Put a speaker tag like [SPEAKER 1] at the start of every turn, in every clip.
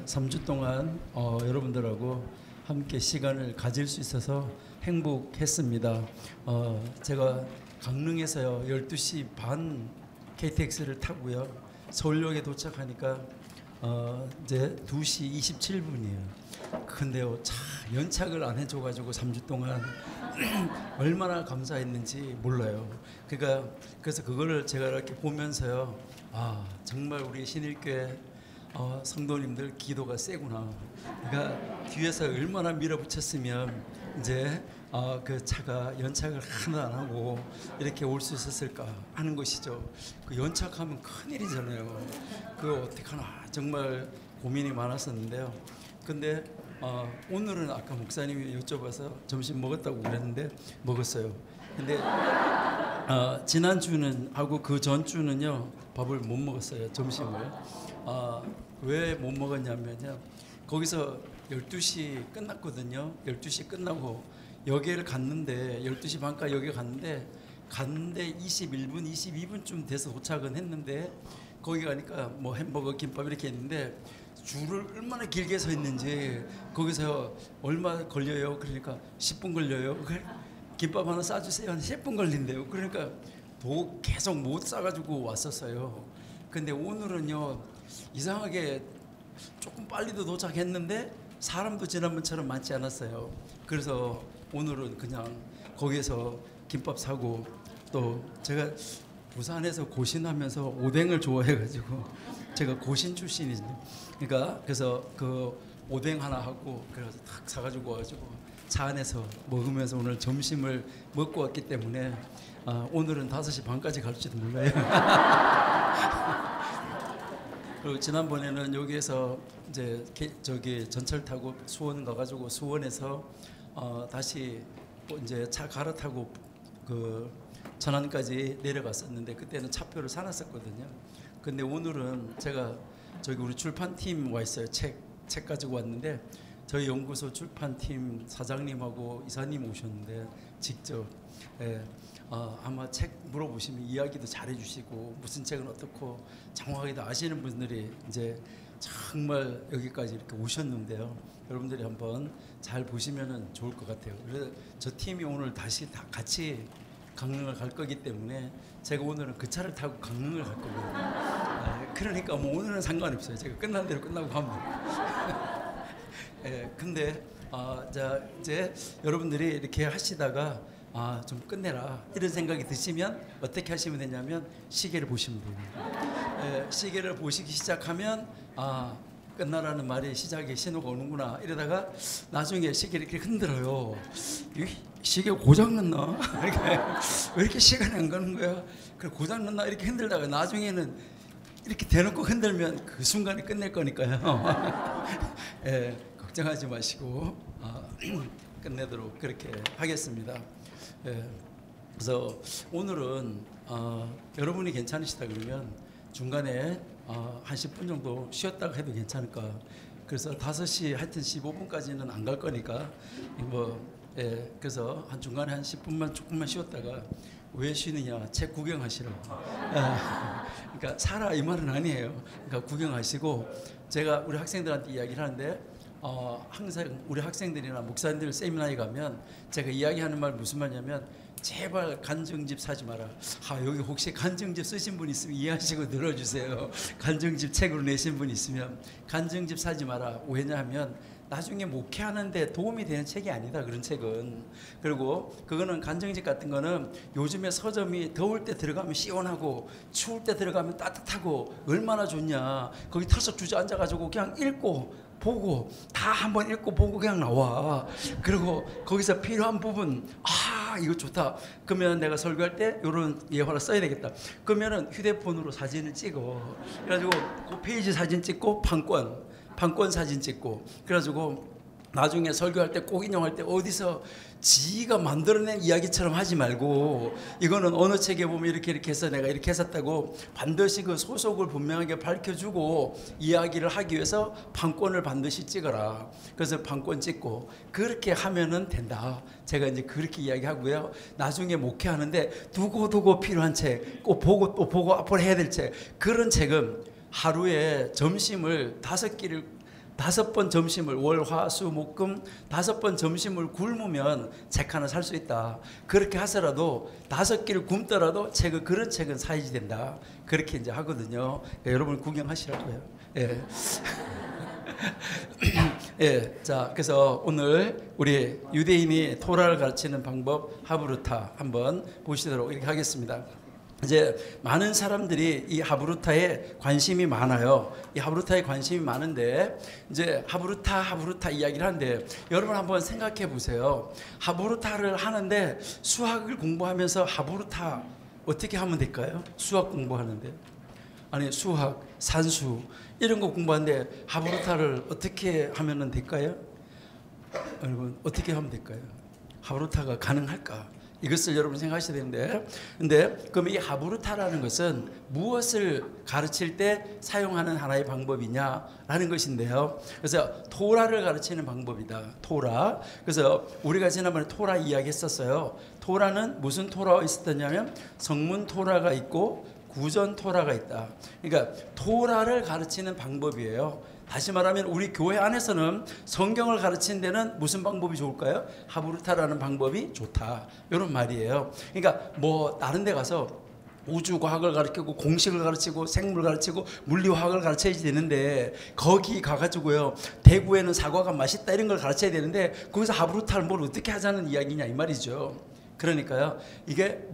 [SPEAKER 1] 3주 동안 여러분들하고 함께 시간을 가질 수 있어서 행복했습니다. 제가 강릉에서요 12시 반 KTX를 타고요 서울역에 도착하니까 이제 2시 27분이에요. 근데요 차 연착을 안 해줘가지고 3주 동안 얼마나 감사했는지 몰라요. 그러니까 그래서 그거를 제가 이렇게 보면서요, 아 정말 우리 신일교회 성도님들 기도가 세구나. 그러니까 뒤에서 얼마나 밀어붙였으면 이제 그 차가 연착을 하나도 안 하고 이렇게 올 수 있었을까 하는 것이죠. 그 연착하면 큰일이잖아요. 그거 어떡하나 정말 고민이 많았었는데요. 근데 오늘은 아까 목사님이 여쭤봐서 점심 먹었다고 그랬는데 먹었어요. 근데 지난주는 하고 그 전주는요 밥을 못 먹었어요. 점심을. 왜 못 먹었냐면요, 거기서 12시 끝났거든요. 12시 끝나고 여기를 갔는데 12시 반까지 여기 갔는데 21분 22분쯤 돼서 도착은 했는데 거기 가니까 뭐 햄버거 김밥 이렇게 있는데 줄을 얼마나 길게 서 있는지, 거기서 얼마 걸려요? 그러니까 10분 걸려요. 김밥 하나 싸주세요. 한 10분 걸린대요. 그러니까 계속 못 싸가지고 왔었어요. 근데 오늘은요 이상하게 조금 빨리도 도착했는데 사람도 지난번처럼 많지 않았어요. 그래서 오늘은 그냥 거기에서 김밥 사고, 또 제가 부산에서 고신하면서 오뎅을 좋아해가지고 제가 고신 출신이거든요. 그러니까 그래서 그 오뎅 하나 하고 그래서 탁 사가지고 와가지고 차 안에서 먹으면서 오늘 점심을 먹고 왔기 때문에 오늘은 5시 반까지 갈지도 몰라요. 그리고 지난번에는 여기에서 이제 저기 전철 타고 수원 가가지고 수원에서 다시 이제 차 갈아타고 그 전안까지 내려갔었는데 그때는 차표를 사놨었거든요. 근데 오늘은 제가 저기 우리 출판팀 와 있어요. 책 가지고 왔는데 저희 연구소 출판팀 사장님하고 이사님 오셨는데 직접 아마 책 물어보시면 이야기도 잘해주시고 무슨 책은 어떻고 정확하게 다 아시는 분들이 이제 정말 여기까지 이렇게 오셨는데요. 여러분들이 한번 잘 보시면 좋을 것 같아요. 그래서 저 팀이 오늘 다시 다 같이 강릉을 갈 거기 때문에 제가 오늘은 그 차를 타고 강릉을 갈 거거든요. 그러니까 뭐 오늘은 상관없어요. 제가 끝난 대로 끝나고 가면 돼요. 근데 자 이제 여러분들이 이렇게 하시다가 좀 끝내라 이런 생각이 드시면 어떻게 하시면 되냐면 시계를 보시면 돼요. 시계를 보시기 시작하면 끝나라는 말이 시작에 신호가 오는구나. 이러다가 나중에 시계를 이렇게 흔들어요. 시계 고장났나? 왜 이렇게 시간이 안 가는 거야? 그래 고장났나? 이렇게 흔들다가 나중에는 이렇게 대놓고 흔들면 그 순간에 끝낼 거니까요. 걱정하지 마시고 끝내도록 그렇게 하겠습니다. 그래서 오늘은 여러분이 괜찮으시다 그러면 중간에 한 10분 정도 쉬었다가 해도 괜찮을까. 그래서 5시 하여튼 15분까지는 안 갈 거니까 그래서 한 중간에 한 10분만 조금만 쉬었다가 왜 쉬느냐, 책 구경하시라고. 그러니까 사라 이 말은 아니에요. 그러니까 구경하시고, 제가 우리 학생들한테 이야기를 하는데 항상 우리 학생들이나 목사님들 세미나에 가면 제가 이야기하는 말 무슨 말이냐면, 제발 간증집 사지 마라. 여기 혹시 간증집 쓰신 분 있으면 이해하시고 들어주세요. 간증집 책으로 내신 분 있으면 간증집 사지 마라. 왜냐하면 나중에 목회하는데 도움이 되는 책이 아니다, 그런 책은. 그리고 그거는 간증집 같은 거는 요즘에 서점이 더울 때 들어가면 시원하고 추울 때 들어가면 따뜻하고 얼마나 좋냐. 거기 털썩 주저앉아가지고 그냥 읽고 보고 다 한번 읽고 보고 그냥 나와. 그리고 거기서 필요한 부분 이거 좋다. 그러면 내가 설교할 때 이런 예화를 써야 되겠다. 그러면은 휴대폰으로 사진을 찍어. 그래가지고 그 페이지 사진 찍고 판권 사진 찍고, 그래가지고 나중에 설교할 때 꼭 인용할 때 어디서 지가 만들어낸 이야기처럼 하지 말고, 이거는 어느 책에 보면 이렇게 해서 내가 이렇게 했었다고 반드시 그 소속을 분명하게 밝혀주고 이야기를 하기 위해서 판권을 반드시 찍어라. 그래서 판권 찍고 그렇게 하면은 된다. 제가 이제 그렇게 이야기하고요. 나중에 목회하는데 두고두고 필요한 책, 꼭 보고 또 보고 앞으로 해야 될 책, 그런 책은 하루에 점심을 5끼를 5번 점심을 월, 화, 수, 목, 금 5번 점심을 굶으면 책 하나 살 수 있다. 그렇게 하더라도 5끼를 굶더라도 그런 책은 사야지 된다. 그렇게 이제 하거든요. 그러니까 여러분 구경하시라고요. 예. 예, 자, 그래서 오늘 우리 유대인이 토라를 가르치는 방법 하브루타 한번 보시도록 이렇게 하겠습니다. 이제 많은 사람들이 이 하브루타에 관심이 많아요. 이 하브루타에 관심이 많은데 이제 하브루타 이야기를 하는데 여러분 한번 생각해 보세요. 하브루타를 하는데 수학을 공부하면서 하브루타 어떻게 하면 될까요? 수학 공부하는데 아니 수학, 산수 이런 거 공부하는데 하브루타를 어떻게 하면 될까요? 여러분 어떻게 하면 될까요? 하브루타가 가능할까? 이것을 여러분 생각하셔야 되는데 근데 그럼 이 하브루타라는 것은 무엇을 가르칠 때 사용하는 하나의 방법이냐라는 것인데요. 그래서 토라를 가르치는 방법이다. 토라. 그래서 우리가 지난번에 토라 이야기했었어요. 토라는 무슨 토라가 있었냐면 성문 토라가 있고 구전 토라가 있다. 그러니까 토라를 가르치는 방법이에요. 다시 말하면 우리 교회 안에서는 성경을 가르치는 데는 무슨 방법이 좋을까요? 하브루타라는 방법이 좋다. 이런 말이에요. 그러니까 뭐 다른 데 가서 우주과학을 가르치고 공식을 가르치고 생물 가르치고 물리화학을 가르쳐야 되는데 거기 가가지고요 대구에는 사과가 맛있다 이런 걸 가르쳐야 되는데 거기서 하브루타를 뭘 어떻게 하자는 이야기냐 이 말이죠. 그러니까요 이게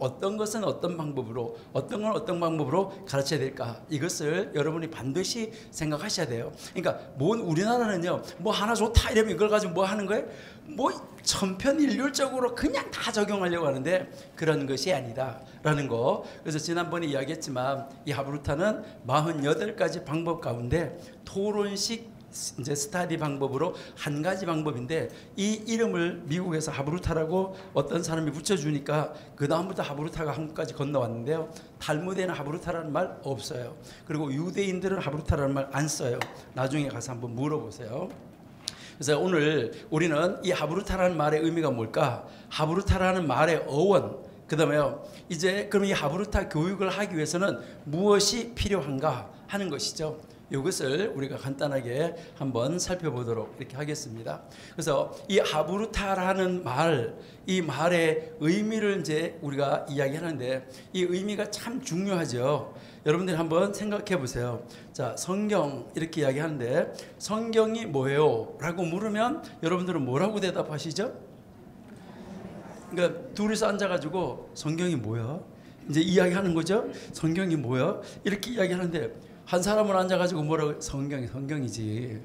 [SPEAKER 1] 어떤 것은 어떤 방법으로 어떤 건 어떤 방법으로 가르쳐야 될까 이것을 여러분이 반드시 생각하셔야 돼요. 그러니까 우리나라는요 뭐 하나 좋다 이러면 이걸 가지고 뭐 하는 거예요? 뭐 천편일률적으로 그냥 다 적용하려고 하는데 그런 것이 아니다라는 거. 그래서 지난번에 이야기했지만 이 하브루타는 48가지 방법 가운데 토론식 이제 스타디 방법으로 한 가지 방법인데 이 이름을 미국에서 하브루타라고 어떤 사람이 붙여주니까 그 다음부터 하브루타가 한국까지 건너왔는데요. 탈무드에는 하브루타라는 말 없어요. 그리고 유대인들은 하브루타라는 말 안 써요. 나중에 가서 한번 물어보세요. 그래서 오늘 우리는 이 하브루타라는 말의 의미가 뭘까? 하브루타라는 말의 어원 그 다음에요 이제 그럼 이 하브루타 교육을 하기 위해서는 무엇이 필요한가 하는 것이죠. 이것을 우리가 간단하게 한번 살펴보도록 이렇게 하겠습니다. 그래서 이 하브루타라는 말, 이 말의 의미를 이제 우리가 이야기하는데 이 의미가 참 중요하죠. 여러분들이 한번 생각해 보세요. 자, 성경 이렇게 이야기하는데 성경이 뭐예요? 라고 물으면 여러분들은 뭐라고 대답하시죠? 그러니까 둘이서 앉아가지고 성경이 뭐야? 이제 이야기하는 거죠. 성경이 뭐야? 이렇게 이야기하는데 한 사람은 앉아가지고 뭐라고 성경이지.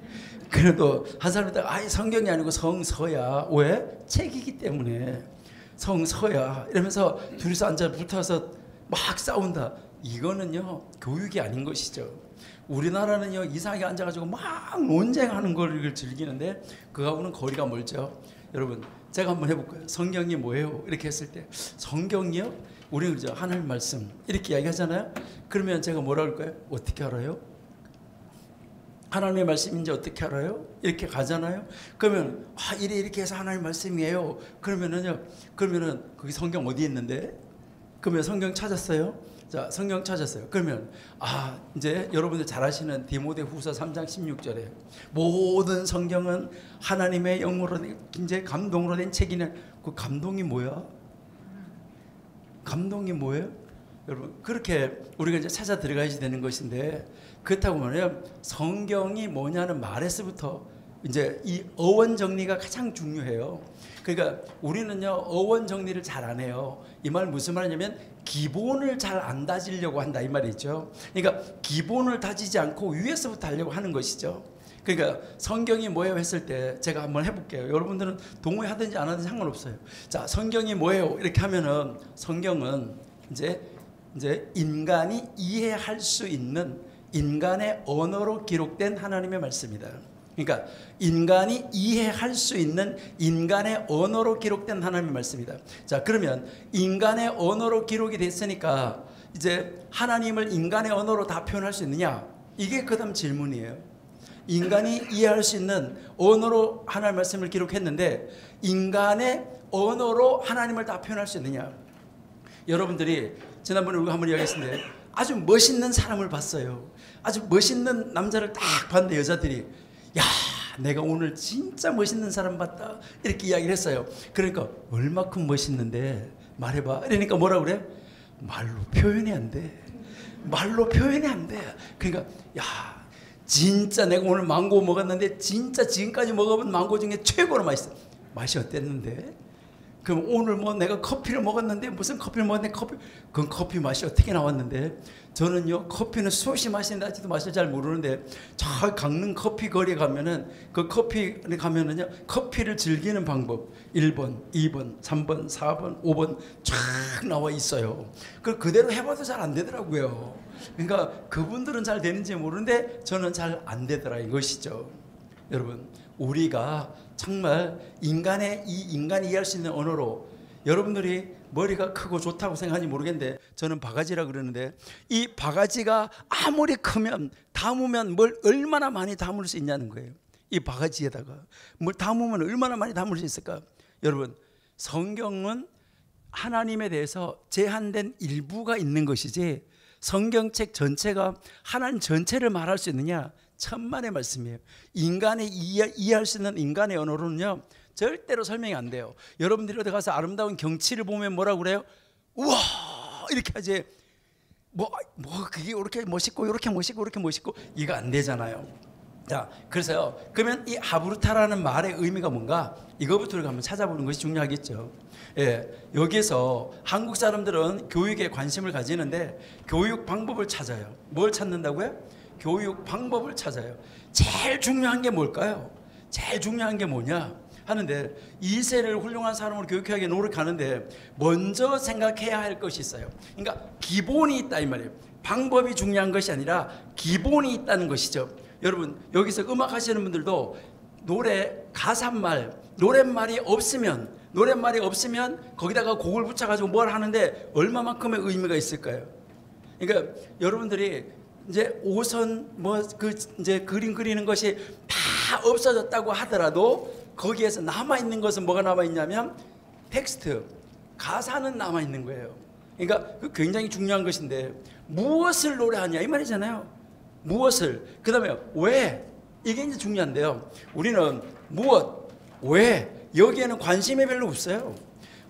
[SPEAKER 1] 그래도 한 사람이 딱 성경이 아니고 성서야. 왜? 책이기 때문에 성서야. 이러면서 둘이서 앉아 붙어서 막 싸운다. 이거는요 교육이 아닌 것이죠. 우리나라는요 이상하게 앉아가지고 막 논쟁하는 걸 즐기는데 그거하고는 거리가 멀죠. 여러분 제가 한번 해볼까요? 성경이 뭐예요? 이렇게 했을 때 성경이요? 우리는 그죠 하나님 말씀 이렇게 이야기하잖아요. 그러면 제가 뭐라 그럴까요? 어떻게 알아요? 하나님의 말씀인지 어떻게 알아요? 이렇게 가잖아요. 그러면 이렇게 해서 하나님의 말씀이에요. 그러면은 거기 성경 어디 있는데? 그러면 성경 찾았어요? 자, 성경 찾았어요. 그러면 이제 여러분들 잘 아시는 디모데후서 3장 16절에 모든 성경은 하나님의 영으로 이제 감동으로 된 책이네. 그 감동이 뭐야? 감동이 뭐예요? 여러분 그렇게 우리가 이제 찾아 들어가야지 되는 것인데 그렇다고 말하면 성경이 뭐냐는 말에서부터 이제 이 어원 정리가 가장 중요해요. 그러니까 우리는요 어원 정리를 잘 안 해요. 이 말 무슨 말이냐면 기본을 잘 안 다지려고 한다 이 말이죠. 그러니까 기본을 다지지 않고 위에서부터 하려고 하는 것이죠. 그러니까 성경이 뭐예요 했을 때 제가 한번 해볼게요. 여러분들은 동의하든지 안 하든지 상관없어요. 자, 성경이 뭐예요 이렇게 하면은 성경은 이제 인간이 이해할 수 있는 인간의 언어로 기록된 하나님의 말씀이다. 그러니까 인간이 이해할 수 있는 인간의 언어로 기록된 하나님의 말씀이다. 자, 그러면 인간의 언어로 기록이 됐으니까 이제 하나님을 인간의 언어로 다 표현할 수 있느냐? 이게 그다음 질문이에요. 인간이 이해할 수 있는 언어로 하나님의 말씀을 기록했는데 인간의 언어로 하나님을 다 표현할 수 있느냐? 여러분들이 지난번에 우리가 한번 이야기했는데 아주 멋있는 사람을 봤어요. 아주 멋있는 남자를 딱 봤는데 여자들이 야, 내가 오늘 진짜 멋있는 사람 봤다 이렇게 이야기를 했어요. 그러니까 얼마큼 멋있는데 말해봐. 그러니까 뭐라 그래? 말로 표현이 안 돼. 말로 표현이 안 돼. 그러니까 야, 진짜 내가 오늘 망고 먹었는데 진짜 지금까지 먹어본 망고 중에 최고로 맛있어. 맛이 어땠는데? 그럼 오늘 뭐 내가 커피를 먹었는데 무슨 커피를 먹었는데 그 커피 맛이 어떻게 나왔는데? 저는요 커피는 수없이 마시는데 아직도 맛을 잘 모르는데 저 강릉 커피 거리에 가면은 그 커피에 가면은요 커피를 즐기는 방법 1번, 2번, 3번, 4번, 5번 쫙 나와 있어요. 그걸 그대로 해봐도 잘 안 되더라고요. 그러니까 그분들은 잘 되는지 모르는데 저는 잘 안 되더라 이것이죠. 여러분 우리가 정말 인간이 이해할 수 있는 언어로 여러분들이 머리가 크고 좋다고 생각하는지 모르겠는데 저는 바가지라 그러는데 이 바가지가 아무리 크면 담으면 뭘 얼마나 많이 담을 수 있냐는 거예요. 이 바가지에다가 뭘 담으면 얼마나 많이 담을 수 있을까? 여러분 성경은 하나님에 대해서 제한된 일부가 있는 것이지 성경책 전체가 하나님 전체를 말할 수 있느냐? 천만의 말씀이에요. 인간이 이해할 수 있는 인간의 언어로는요 절대로 설명이 안 돼요. 여러분들이 어디 가서 아름다운 경치를 보면 뭐라고 그래요? 우와 이렇게 하지 뭐 그게 이렇게 멋있고 이렇게 멋있고 이렇게 멋있고 이거 안 되잖아요. 자 그래서요 그러면 이 하브루타라는 말의 의미가 뭔가 이거부터 우리가 한번 찾아보는 것이 중요하겠죠. 예, 여기서 한국 사람들은 교육에 관심을 가지는데 교육 방법을 찾아요. 뭘 찾는다고요? 교육 방법을 찾아요. 제일 중요한 게 뭘까요? 제일 중요한 게 뭐냐 하는데 2세를 훌륭한 사람으로 교육하기 노력하는데 먼저 생각해야 할 것이 있어요. 그러니까 기본이 있다 이 말이에요. 방법이 중요한 것이 아니라 기본이 있다는 것이죠. 여러분 여기서 음악 하시는 분들도 노래 가사말 노랫말이 없으면 거기다가 곡을 붙여가지고 뭘 하는데 얼마만큼의 의미가 있을까요? 그러니까 여러분들이 이제 오선 이제 그림 그리는 것이 다 없어졌다고 하더라도 거기에서 남아 있는 것은 뭐가 남아 있냐면 텍스트, 가사는 남아 있는 거예요. 그러니까 그 굉장히 중요한 것인데 무엇을 노래하냐 이 말이잖아요. 무엇을 그다음에 왜 이게 이제 중요한데요. 우리는 무엇, 왜 여기에는 관심이 별로 없어요.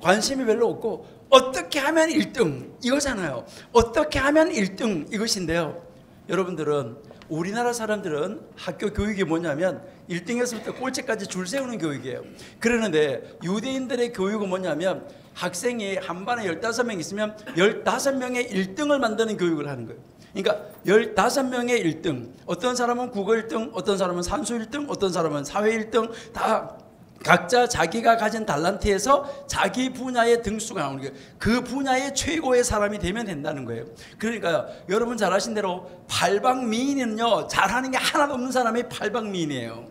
[SPEAKER 1] 관심이 별로 없고 어떻게 하면 1등 이거잖아요. 어떻게 하면 1등 이것인데요. 여러분들은 우리나라 사람들은 학교 교육이 뭐냐면 1등에서부터 꼴찌까지 줄 세우는 교육이에요. 그러는데 유대인들의 교육은 뭐냐면 학생이 한 반에 15명 있으면 15명의 1등을 만드는 교육을 하는 거예요. 그러니까 15명의 1등 어떤 사람은 국어 1등 어떤 사람은 산수 1등 어떤 사람은 사회 1등 다 각자 자기가 가진 달란트에서 자기 분야의 등수가 나오는 거예요. 그 분야의 최고의 사람이 되면 된다는 거예요. 그러니까 여러분 잘 아신 대로 팔방미인은요 잘하는 게 하나도 없는 사람이 팔방미인이에요.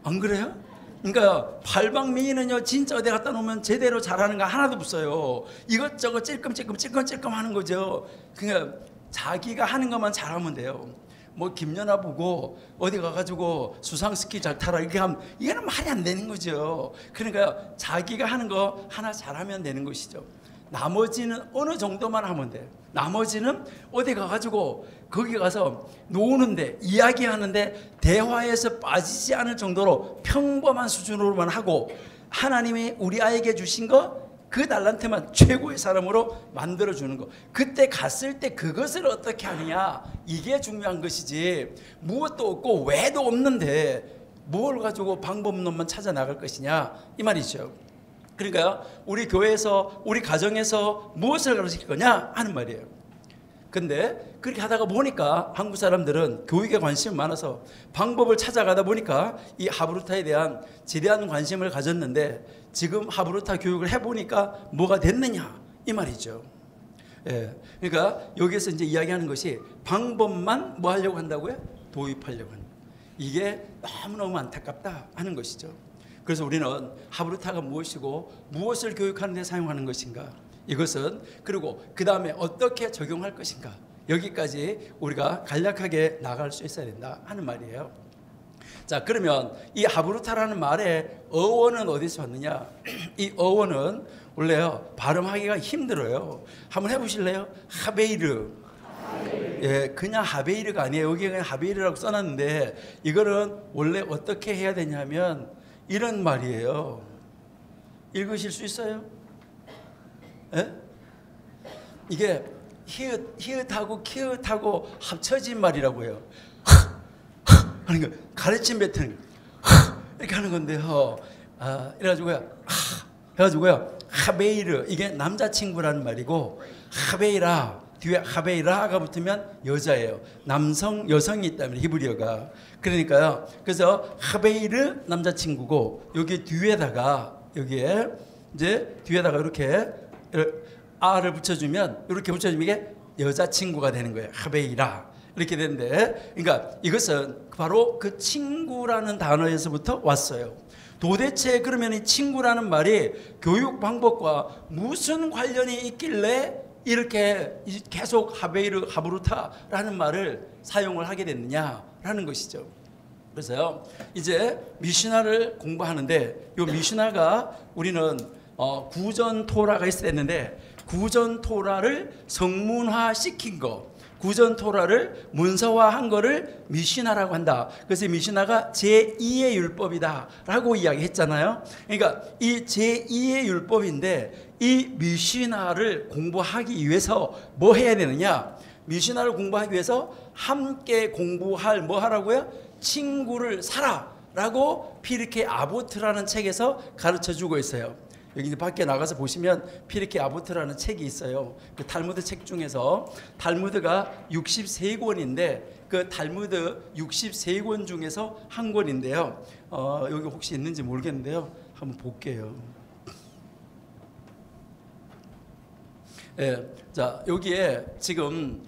[SPEAKER 1] 안 그래요? 그러니까 팔방미인은요 진짜 어디 갖다 놓으면 제대로 잘하는 거 하나도 없어요. 이것저것 찔끔찔끔 하는 거죠. 그러니까 자기가 하는 것만 잘하면 돼요. 뭐 김연아 보고 어디 가가지고 수상스키 잘 타라 이렇게 하면 이거는 말이 안 되는 거죠. 그러니까 자기가 하는 거 하나 잘하면 되는 것이죠. 나머지는 어느 정도만 하면 돼. 나머지는 어디 가가지고 거기 가서 노는데 이야기하는데 대화에서 빠지지 않을 정도로 평범한 수준으로만 하고 하나님이 우리 아이에게 주신 거 그 달란트만 최고의 사람으로 만들어주는 거. 그때 갔을 때 그것을 어떻게 하느냐 이게 중요한 것이지 무엇도 없고 왜도 없는데 뭘 가지고 방법론만 찾아 나갈 것이냐 이 말이죠. 그러니까 우리 교회에서 우리 가정에서 무엇을 가르칠 거냐 하는 말이에요. 근데 그렇게 하다가 보니까 한국 사람들은 교육에 관심이 많아서 방법을 찾아가다 보니까 이 하브루타에 대한 지대한 관심을 가졌는데 지금 하브루타 교육을 해보니까 뭐가 됐느냐 이 말이죠. 예, 그러니까 여기에서 이제 이야기하는 것이 방법만 뭐 하려고 한다고요? 도입하려고 한다. 이게 너무너무 안타깝다 하는 것이죠. 그래서 우리는 하브루타가 무엇이고 무엇을 교육하는 데 사용하는 것인가 이것은 그리고 그 다음에 어떻게 적용할 것인가 여기까지 우리가 간략하게 나갈 수 있어야 된다 하는 말이에요. 자 그러면 이 하브루타라는 말의 어원은 어디서 왔느냐. 이 어원은 원래요 발음하기가 힘들어요. 한번 해보실래요? 하베이르 예, 그냥 하베이르가 아니에요. 여기 그냥 하베이르라고 써놨는데 이거는 원래 어떻게 해야 되냐면 이런 말이에요. 읽으실 수 있어요? 예? 이게 히읗하고 키읗하고 합쳐진 말이라고 해요. 하는 거 가르침 뱉은 이렇게 하는 건데요. 이래가지고요. 하베이르 이게 남자친구라는 말이고 하베이라 뒤에 하베이라가 붙으면 여자예요. 남성 여성이 있다면 히브리어가 그러니까요. 그래서 하베이르 남자친구고 여기 뒤에다가 여기에 이제 뒤에다가 이렇게 아를 붙여주면 이렇게 붙여주면 이게 여자친구가 되는 거예요. 하베이라 이렇게 되는데 그러니까 이것은 바로 그 친구라는 단어에서부터 왔어요. 도대체 그러면 이 친구라는 말이 교육 방법과 무슨 관련이 있길래 이렇게 계속 하베이르 하브루타라는 말을 사용을 하게 됐느냐라는 것이죠. 그래서요 이제 미슈나를 공부하는데 이 미슈나가 우리는 구전 토라가 있어야 했는데 구전 토라를 성문화 시킨 거 구전 토라를 문서화한 거를 미슈나라고 한다. 그래서 미슈나가 제2의 율법이다라고 이야기했잖아요. 그러니까 이 제2의 율법인데 이 미슈나를 공부하기 위해서 뭐 해야 되느냐? 미슈나를 공부하기 위해서 함께 공부할 뭐 하라고요? 친구를 사라라고 피르케 아보트라는 책에서 가르쳐주고 있어요. 여기 이제 밖에 나가서 보시면 피르케 아보트라는 책이 있어요. 그 탈무드 책 중에서 탈무드가 63권인데 그 탈무드 63권 중에서 한 권인데요. 여기 혹시 있는지 모르겠는데요. 한번 볼게요. 예, 자 여기에 지금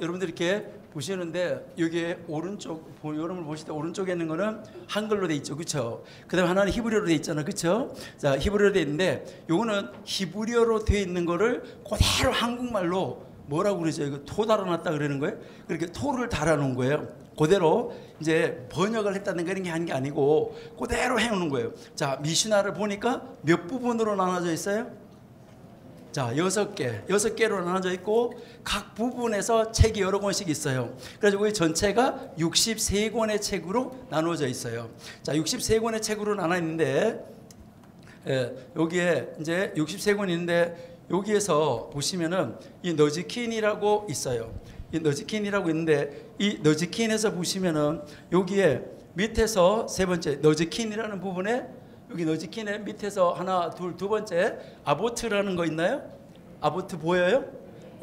[SPEAKER 1] 여러분들 이렇게 보시는데 여기에 오른쪽 여러분 보실 때 오른쪽에 있는 거는 한글로 돼 있죠, 그렇죠? 그다음 하나는 히브리어로 돼 있잖아, 그렇죠? 자 히브리어로 돼 있는데 요거는 히브리어로 돼 있는 거를 그대로 한국말로 뭐라고 그러죠? 이거 토 달아놨다 그러는 거예요? 그렇게 토를 달아놓은 거예요. 그대로 이제 번역을 했다는 그런 게 한 게 아니고 그대로 해놓은 거예요. 자 미슈나를 보니까 몇 부분으로 나눠져 있어요? 자, 6개로 나눠져 있고 각 부분에서 책이 여러 권씩 있어요. 그래서 이 전체가 63권의 책으로 나눠져 있어요. 자, 63권의 책으로 나눠 있는데 여기에 이제 63권이 있는데 여기에서 보시면은 이 너지킨이라고 있어요. 이 너지킨이라고 있는데 이 너지킨에서 보시면은 여기에 밑에서 세 번째 너지킨이라는 부분에 여기 너지킨의 밑에서 하나, 둘, 두 번째 아보트라는 거 있나요? 아보트 보여요?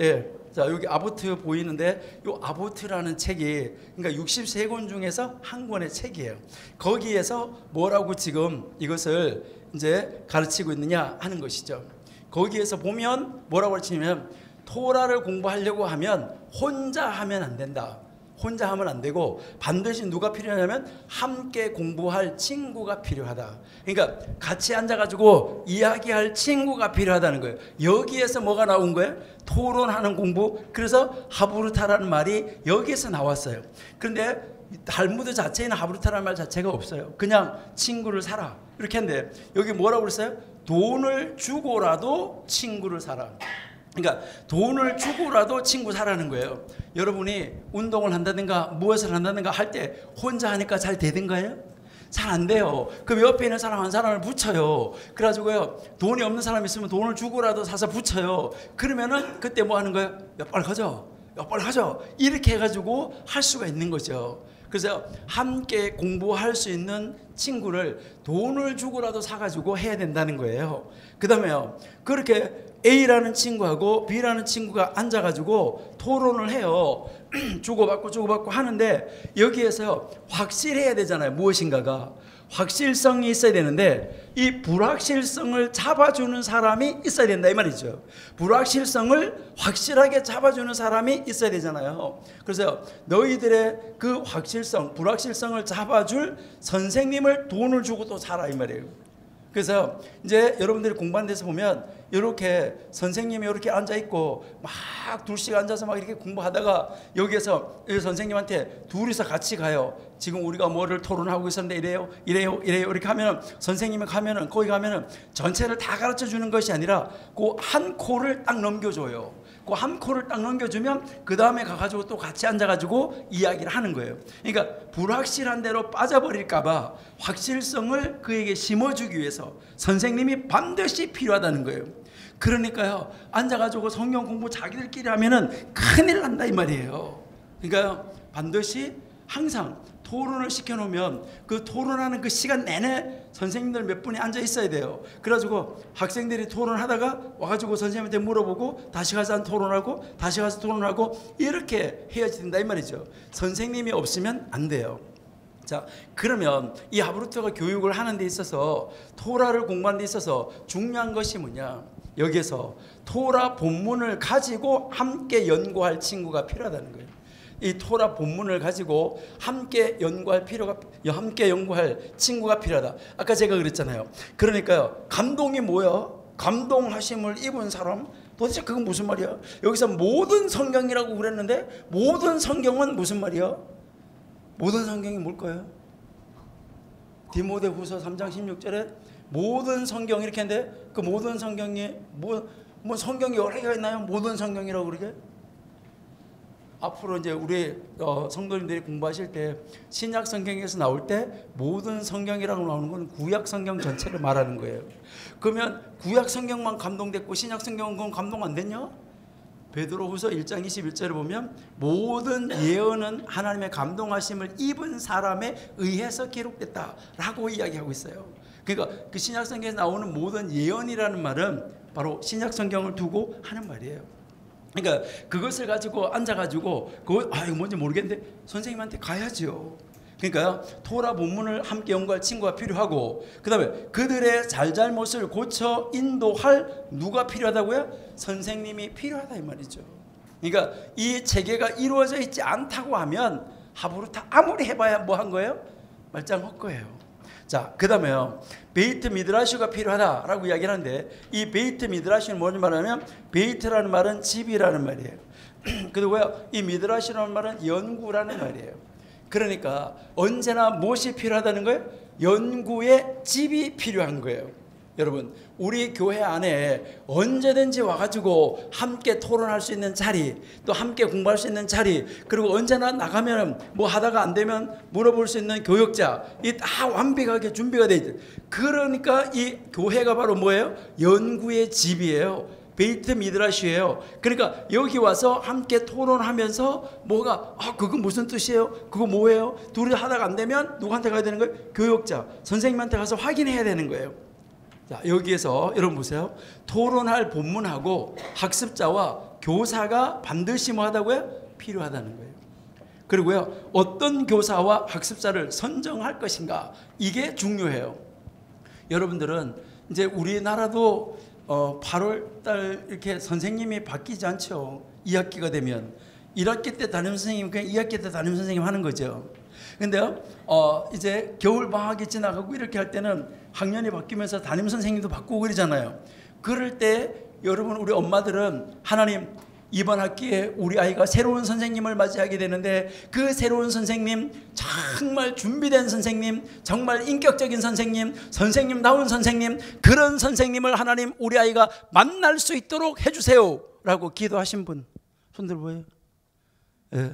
[SPEAKER 1] 예. 자, 여기 아보트 보이는데 이 아보트라는 책이 그러니까 63권 중에서 한 권의 책이에요. 거기에서 뭐라고 지금 이것을 이제 가르치고 있느냐 하는 것이죠. 거기에서 보면 뭐라고 가르치냐면 토라를 공부하려고 하면 혼자 하면 안 된다. 혼자 하면 안 되고 반드시 누가 필요하냐면 함께 공부할 친구가 필요하다. 그러니까 같이 앉아가지고 이야기할 친구가 필요하다는 거예요. 여기에서 뭐가 나온 거예요? 토론하는 공부. 그래서 하브루타라는 말이 여기에서 나왔어요. 그런데 탈무드 자체에는 하브루타라는 말 자체가 없어요. 그냥 친구를 사라 이렇게 했는데 여기 뭐라고 그랬어요? 돈을 주고라도 친구를 사라. 그러니까 돈을 주고라도 친구 사라는 거예요. 여러분이 운동을 한다든가 무엇을 한다든가 할 때 혼자 하니까 잘 되던가요? 잘 안 돼요. 그럼 옆에 있는 사람 한 사람을 붙여요. 그래가지고요 돈이 없는 사람 있으면 돈을 주고라도 사서 붙여요. 그러면은 그때 뭐 하는 거예요? 야 빨리 가자, 야 빨리 가자 이렇게 해가지고 할 수가 있는 거죠. 그래서 함께 공부할 수 있는 친구를 돈을 주고라도 사가지고 해야 된다는 거예요. 그 다음에요 그렇게 A라는 친구하고 B라는 친구가 앉아가지고 토론을 해요. 주고받고 하는데 여기에서 확실해야 되잖아요. 무엇인가가 확실성이 있어야 되는데 이 불확실성을 잡아주는 사람이 있어야 된다 이 말이죠. 불확실성을 확실하게 잡아주는 사람이 있어야 되잖아요. 그래서 너희들의 그 확실성, 불확실성을 잡아줄 선생님을 돈을 주고 또 사라 이 말이에요. 그래서 이제 여러분들이 공부하는 데서 보면 이렇게 선생님이 이렇게 앉아 있고 막 둘씩 앉아서 막 이렇게 공부하다가 여기에서 선생님한테 둘이서 같이 가요. 지금 우리가 뭐를 토론하고 있었는데 이래요 이렇게 하면 선생님이 가면은 거기 가면은 전체를 다 가르쳐 주는 것이 아니라 그 한 코를 딱 넘겨줘요. 그 한 코를 딱 넘겨주면 그 다음에 가가지고 또 같이 앉아가지고 이야기를 하는 거예요. 그러니까 불확실한 대로 빠져버릴까봐 확실성을 그에게 심어주기 위해서 선생님이 반드시 필요하다는 거예요. 그러니까요, 앉아가지고 성경 공부 자기들끼리 하면은 큰일 난다 이 말이에요. 그러니까 반드시 항상 토론을 시켜놓으면 그 토론하는 그 시간 내내 선생님들 몇 분이 앉아 있어야 돼요. 그래가지고 학생들이 토론하다가 와가지고 선생님한테 물어보고 다시 가서 토론하고 다시 가서 토론하고 이렇게 해야지 된다 이 말이죠. 선생님이 없으면 안 돼요. 자, 그러면 이 하브루트가 교육을 하는 데 있어서, 토라를 공부하는 데 있어서 중요한 것이 뭐냐, 여기에서 토라 본문을 가지고 함께 연구할 친구가 필요하다는 거예요. 이 토라 본문을 가지고 함께 연구할 친구가 필요하다. 아까 제가 그랬잖아요. 그러니까요, 감동이 뭐야? 감동하심을 입은 사람, 도대체 그건 무슨 말이야? 여기서 모든 성경이라고 그랬는데 모든 성경은 무슨 말이야? 모든 성경이 뭘까요? 디모데후서 3장 16절에 모든 성경 이렇게 했는데, 그 모든 성경이 뭐 성경이 여러 개가 있나요? 모든 성경이라고 그러게? 앞으로 이제 우리 성도님들이 공부하실 때 신약 성경에서 나올 때 모든 성경이라고 나오는 건 구약 성경 전체를 말하는 거예요. 그러면 구약 성경만 감동됐고 신약 성경은 그건 감동 안 됐냐? 베드로후서 1장 21절을 보면 모든 예언은 하나님의 감동하심을 입은 사람에 의해서 기록됐다라고 이야기하고 있어요. 그러니까 그 신약 성경에서 나오는 모든 예언이라는 말은 바로 신약 성경을 두고 하는 말이에요. 그러니까 그것을 가지고 앉아가지고 이거 뭔지 모르겠는데 선생님한테 가야죠. 그러니까 토라 본문을 함께 연구할 친구가 필요하고, 그 다음에 그들의 잘잘못을 고쳐 인도할 누가 필요하다고요? 선생님이 필요하다 이 말이죠. 그러니까 이 체계가 이루어져 있지 않다고 하면 하브루트 아무리 해봐야 뭐 한 거예요? 말짱 헛거예요. 자, 그 다음에요, 베이트 미드라슈가 필요하다라고 이야기를 하는데, 이 베이트 미드라슈는 뭐냐 말하면, 베이트라는 말은 집이라는 말이에요. 그리고요, 이 미드라슈라는 말은 연구라는 말이에요. 그러니까 언제나 무엇이 필요하다는 거예요? 연구의 집이 필요한 거예요. 여러분, 우리 교회 안에 언제든지 와가지고 함께 토론할 수 있는 자리, 또 함께 공부할 수 있는 자리, 그리고 언제나 나가면 뭐 하다가 안 되면 물어볼 수 있는 교역자, 이 다 완벽하게 준비가 돼 있죠. 그러니까 이 교회가 바로 뭐예요? 연구의 집이에요. 베이트 미드라시예요. 그러니까 여기 와서 함께 토론하면서 뭐가 그거 무슨 뜻이에요? 그거 뭐예요? 둘이 하다가 안 되면 누구한테 가야 되는 거예요? 교역자, 선생님한테 가서 확인해야 되는 거예요. 자, 여기에서 여러분 보세요. 토론할 본문하고 학습자와 교사가 반드시 뭐 하다고요? 필요하다는 거예요. 그리고요, 어떤 교사와 학습자를 선정할 것인가, 이게 중요해요. 여러분들은 이제 우리나라도 8월 달 이렇게 선생님이 바뀌지 않죠. 2학기가 되면 1학기 때 담임 선생님 그냥 2학기 때 담임 선생님 하는 거죠. 근데요, 이제 겨울 방학이 지나가고 이렇게 할 때는 학년이 바뀌면서 담임 선생님도 바꾸고 그러잖아요. 그럴 때 여러분, 우리 엄마들은 하나님, 이번 학기에 우리 아이가 새로운 선생님을 맞이하게 되는데 그 새로운 선생님, 정말 준비된 선생님, 정말 인격적인 선생님, 선생님다운 선생님, 그런 선생님을 하나님 우리 아이가 만날 수 있도록 해주세요 라고 기도하신 분 손 들어보여요? 예.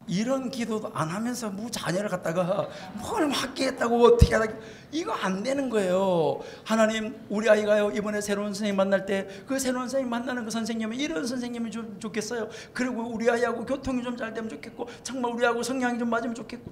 [SPEAKER 1] 이런 기도도 안 하면서 뭐 자녀를 갖다가 뭘 맡기겠다고 어떻게 하다, 이거 안 되는 거예요. 하나님, 우리 아이가요 이번에 새로운 선생님 만날 때 그 새로운 선생님 만나는 그 선생님은 이런 선생님이 좀 좋겠어요. 그리고 우리 아이하고 교통이 좀 잘 되면 좋겠고, 정말 우리하고 성향이 좀 맞으면 좋겠고,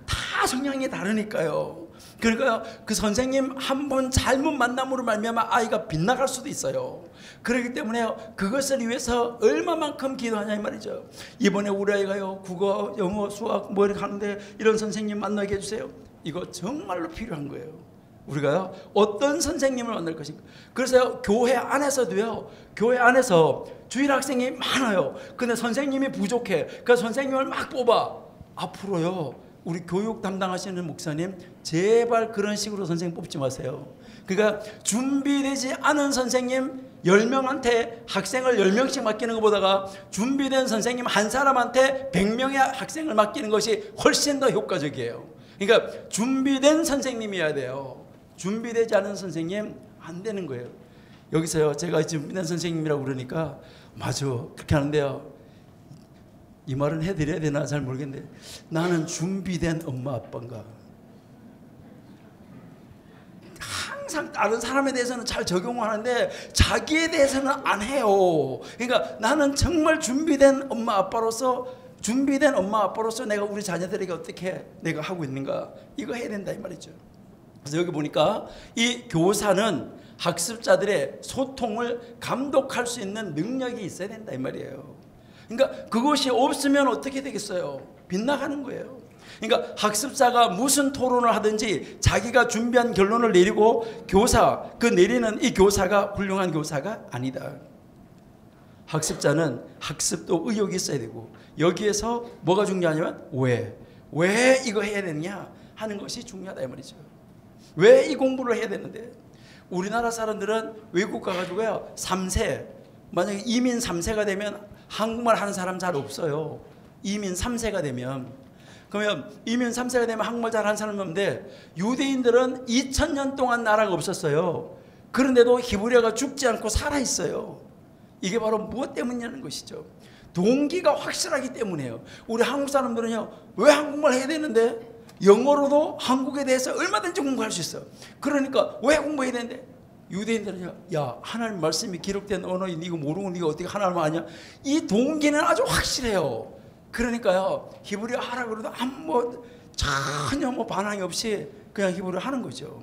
[SPEAKER 1] 다 성향이 다르니까요. 그러니까 그 선생님 한 번 잘못 만남으로 말미암아 아이가 빗나갈 수도 있어요. 그렇기 때문에 그것을 위해서 얼마만큼 기도하냐 이 말이죠. 이번에 우리 아이가요 국어, 영어, 수학 뭐 이렇게 하는데 이런 선생님 만나게 해주세요. 이거 정말로 필요한 거예요. 우리가요 어떤 선생님을 만날 것인가. 그래서 교회 안에서도요, 교회 안에서 주일 학생이 많아요. 근데 선생님이 부족해. 그래서 선생님을 막 뽑아. 앞으로요 우리 교육 담당하시는 목사님, 제발 그런 식으로 선생님 뽑지 마세요. 그러니까 준비되지 않은 선생님 10명한테 학생을 10명씩 맡기는 것보다가 준비된 선생님 한 사람한테 100명의 학생을 맡기는 것이 훨씬 더 효과적이에요. 그러니까 준비된 선생님이어야 돼요. 준비되지 않은 선생님 안 되는 거예요. 여기서요, 제가 지금 민단 선생님이라고 그러니까 맞아 그렇게 하는데요, 이 말은 해드려야 되나 잘 모르겠는데, 나는 준비된 엄마 아빠인가. 항상 다른 사람에 대해서는 잘 적용하는데 자기에 대해서는 안 해요. 그러니까 나는 정말 준비된 엄마 아빠로서 내가 우리 자녀들에게 어떻게 내가 하고 있는가, 이거 해야 된다 이 말이죠. 그래서 여기 보니까 이 교사는 학습자들의 소통을 감독할 수 있는 능력이 있어야 된다 이 말이에요. 그러니까 그것이 없으면 어떻게 되겠어요? 빗나가는 거예요. 그러니까 학습자가 무슨 토론을 하든지 자기가 준비한 결론을 내리고 내리는 이 교사가 훌륭한 교사가 아니다. 학습자는 학습도 의욕이 있어야 되고, 여기에서 뭐가 중요하냐면 왜 이거 해야 되느냐 하는 것이 중요하다 이 말이죠. 왜 이 공부를 해야 되는데, 우리나라 사람들은 외국 가가지고요 3세, 만약에 이민 3세가 되면 한국말 하는 사람 잘 없어요. 이민 3세가 되면, 그러면 이민 3세가 되면 한국말 잘하는 사람이 없는데, 유대인들은 2000년 동안 나라가 없었어요. 그런데도 히브리어가 죽지 않고 살아있어요. 이게 바로 무엇 때문이냐는 것이죠. 동기가 확실하기 때문이에요. 우리 한국 사람들은요, 왜 한국말 해야 되는데, 영어로도 한국에 대해서 얼마든지 공부할 수 있어. 그러니까 왜 공부해야 되는데, 유대인들은요, 야 하나님 말씀이 기록된 언어인 이거 모르고 네가 어떻게 하나님 아냐, 이 동기는 아주 확실해요. 그러니까요, 히브리어 하라 그래도 전혀 반항이 없이 그냥 히브리어 하는 거죠.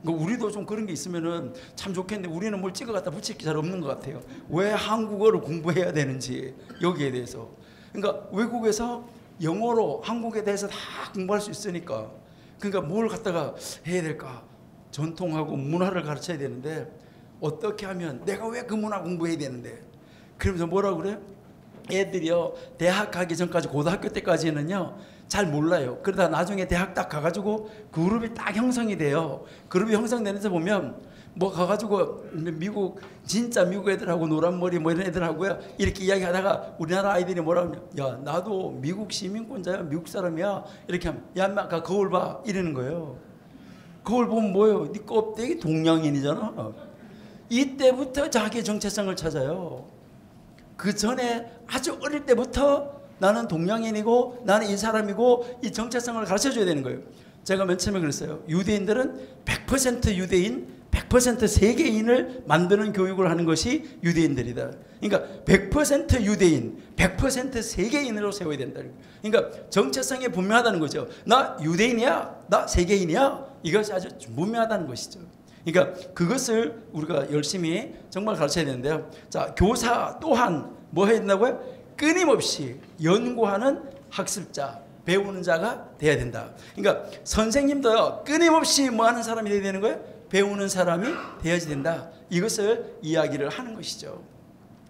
[SPEAKER 1] 그러니까 우리도 좀 그런 게 있으면은 참 좋겠는데, 우리는 뭘 찍어 갖다 붙일 게 잘 없는 것 같아요. 왜 한국어를 공부해야 되는지, 여기에 대해서. 그러니까 외국에서 영어로 한국에 대해서 다 공부할 수 있으니까, 그러니까 뭘 갖다가 해야 될까, 전통하고 문화를 가르쳐야 되는데 어떻게 하면, 내가 왜 그 문화 공부해야 되는데, 그러면서 뭐라고 그래요? 애들이요 대학 가기 전까지, 고등학교 때까지는요 잘 몰라요. 그러다 나중에 대학 딱 가가지고 그룹이 딱 형성이 돼요. 그룹이 형성되면서 보면 뭐 가가지고 진짜 미국 애들하고 노란머리 뭐 이런 애들하고요 이렇게 이야기하다가, 우리나라 아이들이 뭐라고 하면, 야 나도 미국 시민권자야, 미국 사람이야, 이렇게 하면, 야 인마 아까 거울 봐 이러는 거예요. 거울 보면 뭐예요? 네 껍데기 동양인이잖아. 이때부터 자기의 정체성을 찾아요. 그 전에 아주 어릴 때부터 나는 동양인이고 나는 이 사람이고 이 정체성을 가르쳐줘야 되는 거예요. 제가 맨 처음에 그랬어요. 유대인들은 100% 유대인, 100% 세계인을 만드는 교육을 하는 것이 유대인들이다. 그러니까 100% 유대인, 100% 세계인으로 세워야 된다. 그러니까 정체성이 분명하다는 거죠. 나 유대인이야, 나 세계인이야, 이것이 아주 분명하다는 것이죠. 그러니까 그것을 우리가 열심히 정말 가르쳐야 되는데요. 자, 교사 또한 뭐 해야 된다고요? 끊임없이 연구하는 학습자, 배우는 자가 돼야 된다. 그러니까 선생님도요 끊임없이 뭐 하는 사람이 돼야 되는 거예요? 배우는 사람이 되어야 된다. 이것을 이야기를 하는 것이죠.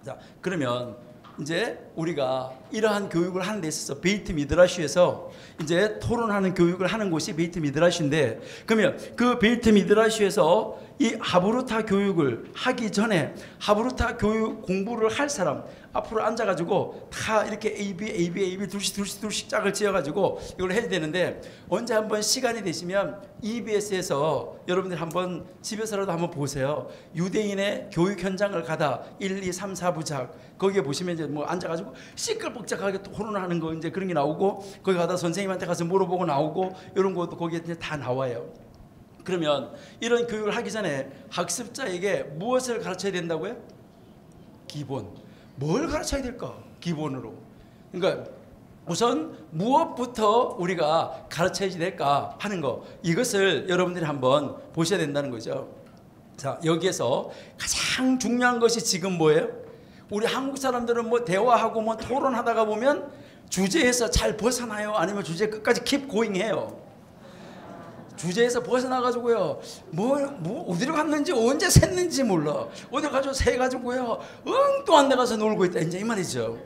[SPEAKER 1] 자, 그러면 이제 우리가 이러한 교육을 하는 데 있어서 베이트 미드라시에서 이제 토론하는 교육을 하는 곳이 베이트 미드라시인데, 그러면 그 베이트 미드라시에서 이 하브루타 교육을 하기 전에 하브루타 교육 공부를 할 사람 앞으로 앉아가지고 다 이렇게 A, B 둘씩 짝을 지어가지고 이걸 해야 되는데, 언제 한번 시간이 되시면 EBS에서 여러분들 한번 집에서라도 한번 보세요. 유대인의 교육 현장을 가다 1, 2, 3, 4부작 거기에 보시면 이제 뭐 앉아가지고 시끌벅적하게 토론하는 거 이제 그런 게 나오고, 거기 가다 선생님한테 가서 물어보고 나오고, 이런 것도 거기에 이제 다 나와요. 그러면 이런 교육을 하기 전에 학습자에게 무엇을 가르쳐야 된다고요? 기본. 뭘 가르쳐야 될까? 기본으로. 그러니까 우선 무엇부터 우리가 가르쳐야 될까 하는 거, 이것을 여러분들이 한번 보셔야 된다는 거죠. 자, 여기에서 가장 중요한 것이 지금 뭐예요? 우리 한국 사람들은 뭐 대화하고 뭐 토론하다가 보면 주제에서 잘 벗어나요? 아니면 주제 끝까지 keep going 해요? 주제에서 벗어나가지고요, 어디로 갔는지 언제 샜는지 몰라. 어디 가지고 새가지고요, 엉뚱한 데 가서 놀고 있다. 이제 이 말이죠.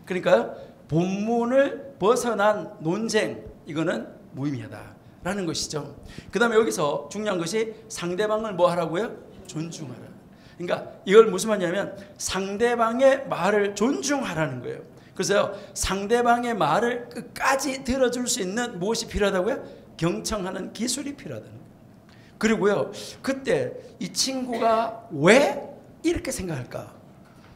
[SPEAKER 1] 그러니까요, 본문을 벗어난 논쟁, 이거는 무의미하다라는 것이죠. 그 다음에 여기서 중요한 것이 상대방을 뭐 하라고요? 존중하라. 그러니까 이걸 무슨 말이냐면 상대방의 말을 존중하라는 거예요. 그래서 상대방의 말을 끝까지 들어줄 수 있는 무엇이 필요하다고요? 경청하는 기술이 필요하다는 거예요. 그리고요, 그때 이 친구가 왜 이렇게 생각할까?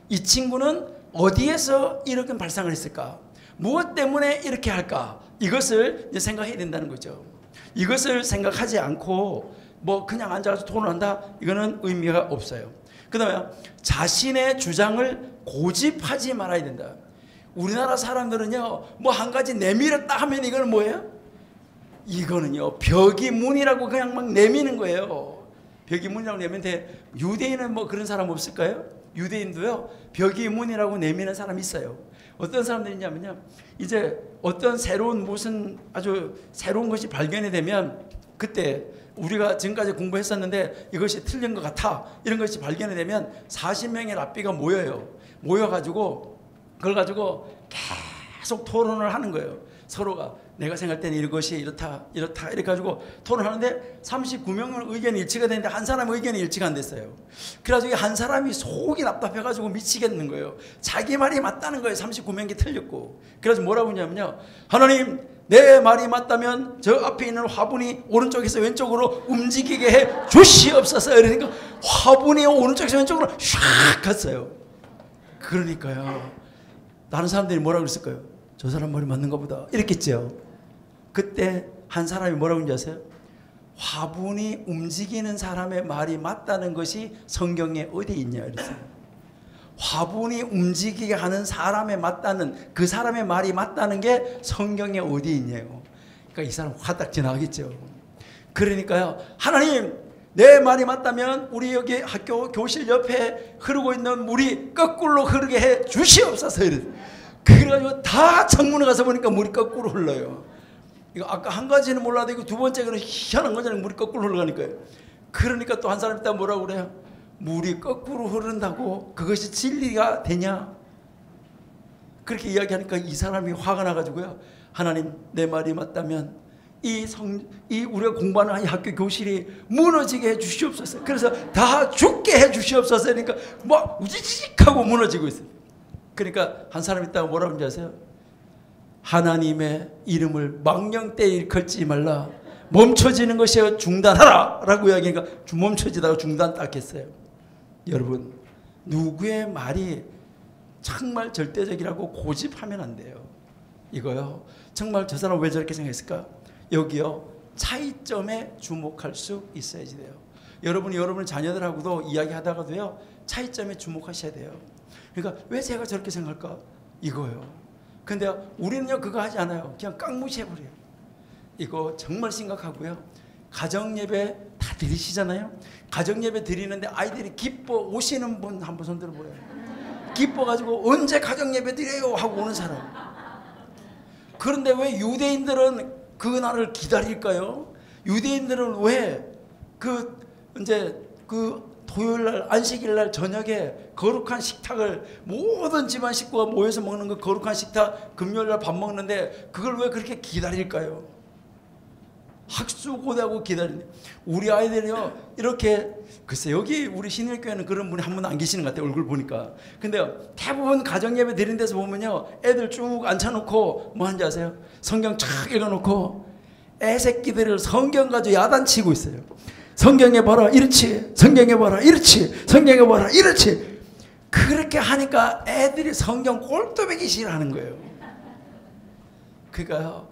[SPEAKER 1] 이 친구는 어디에서 이렇게 발상을 했을까? 무엇 때문에 이렇게 할까? 이것을 이제 생각해야 된다는 거죠. 이것을 생각하지 않고 뭐 그냥 앉아서 토론한다? 이거는 의미가 없어요. 그 다음에 자신의 주장을 고집하지 말아야 된다. 우리나라 사람들은요, 뭐 한 가지 내밀었다 하면 이거는 뭐예요? 이거는요, 벽이문이라고 그냥 막 내미는 거예요. 벽이문이라고 내면 돼. 유대인은 뭐 그런 사람 없을까요? 유대인도요, 벽이문이라고 내미는 사람이 있어요. 어떤 사람들이냐면요, 이제 어떤 새로운 무슨 아주 새로운 것이 발견이 되면 그때 우리가 지금까지 공부했었는데 이것이 틀린 것 같아, 이런 것이 발견이 되면 40명의 랍비가 모여요. 모여가지고 그걸 가지고 계속 토론을 하는 거예요. 서로가 내가 생각할 때는 이것이 이렇다 이렇게 가지고 토론하는데 39명은 의견이 일치가 되는데 한 사람의 의견이 일치가 안 됐어요. 그래가지고 한 사람이 속이 답답해가지고 미치겠는 거예요. 자기 말이 맞다는 거예요. 39명이 틀렸고. 그래서 뭐라고 하냐면요, 하나님, 내 말이 맞다면 저 앞에 있는 화분이 오른쪽에서 왼쪽으로 움직이게 해 주시옵소서. 이러니까 화분이 오른쪽에서 왼쪽으로 샥 갔어요. 그러니까요, 다른 사람들이 뭐라고 그랬을까요? 저 사람 말이 맞는가 보다 이랬겠죠. 그때 한 사람이 뭐라고 했는지 아세요? 화분이 움직이는 사람의 말이 맞다는 것이 성경에 어디 있냐 이랬어요. 화분이 움직이게 하는 사람의 맞다는, 그 사람의 말이 맞다는 게 성경에 어디 있냐고. 그러니까 이 사람 화딱 지나가겠죠. 그러니까요, 하나님, 내 말이 맞다면 우리 여기 학교 교실 옆에 흐르고 있는 물이 거꾸로 흐르게 해 주시옵소서. 그래가지고 다 창문에 가서 보니까 물이 거꾸로 흘러요. 이거 아까 한 가지는 몰라도 이거 두 번째는 희한한 거잖아요. 물이 거꾸로 흘러가니까요. 그러니까 또 한 사람이 있다 뭐라고 그래요? 물이 거꾸로 흐른다고 그것이 진리가 되냐? 그렇게 이야기하니까 이 사람이 화가 나가지고요, 하나님, 내 말이 맞다면 이 우리가 공부하는 이 학교 교실이 무너지게 해 주시옵소서. 그래서 다 죽게 해 주시옵소서. 그러니까 막 우지직하고 무너지고 있어요. 그러니까 한 사람 있다가 뭐라고 하는지 아세요? 하나님의 이름을 망령되이 일컬지 말라. 멈춰지는 것이여 중단하라 라고 이야기하니까 멈춰지다가 중단 딱 했어요. 여러분, 누구의 말이 정말 절대적이라고 고집하면 안 돼요. 이거요, 정말 저 사람 왜 저렇게 생각했을까? 여기요, 차이점에 주목할 수 있어야지 돼요. 여러분이 여러분 자녀들하고도 이야기하다가도요, 차이점에 주목하셔야 돼요. 그러니까 왜 제가 저렇게 생각할까? 이거요. 근데 우리는요, 그거 하지 않아요. 그냥 깡무시해버려요. 이거 정말 심각하고요. 가정예배 다 드리시잖아요. 가정예배 드리는데 아이들이 기뻐 오시는 분 한번 손 들어보래요. 기뻐가지고 언제 가정예배 드려요 하고 오는 사람. 그런데 왜 유대인들은 그 날을 기다릴까요? 유대인들은 왜 이제 토요일날 안식일날 저녁에 거룩한 식탁을 모든 집안 식구가 모여서 먹는 그 거룩한 식탁, 금요일날 밥 먹는데 그걸 왜 그렇게 기다릴까요? 학수고대하고 기다리네. 우리 아이들이요, 이렇게, 글쎄 여기 우리 신일교회는 그런 분이 한 분 안 계시는 것 같아요, 얼굴 보니까. 근데 대부분 가정예배 드리는 데서 보면요, 애들 쭉 앉혀놓고 뭐 하는지 아세요? 성경 쫙 읽어놓고 애새끼들을 성경 가지고 야단치고 있어요. 성경에 봐라 이렇지, 성경에 봐라 이렇지, 성경에 봐라 이렇지. 그렇게 하니까 애들이 성경 꼴뚜매기 싫어하는 거예요. 그러니까요,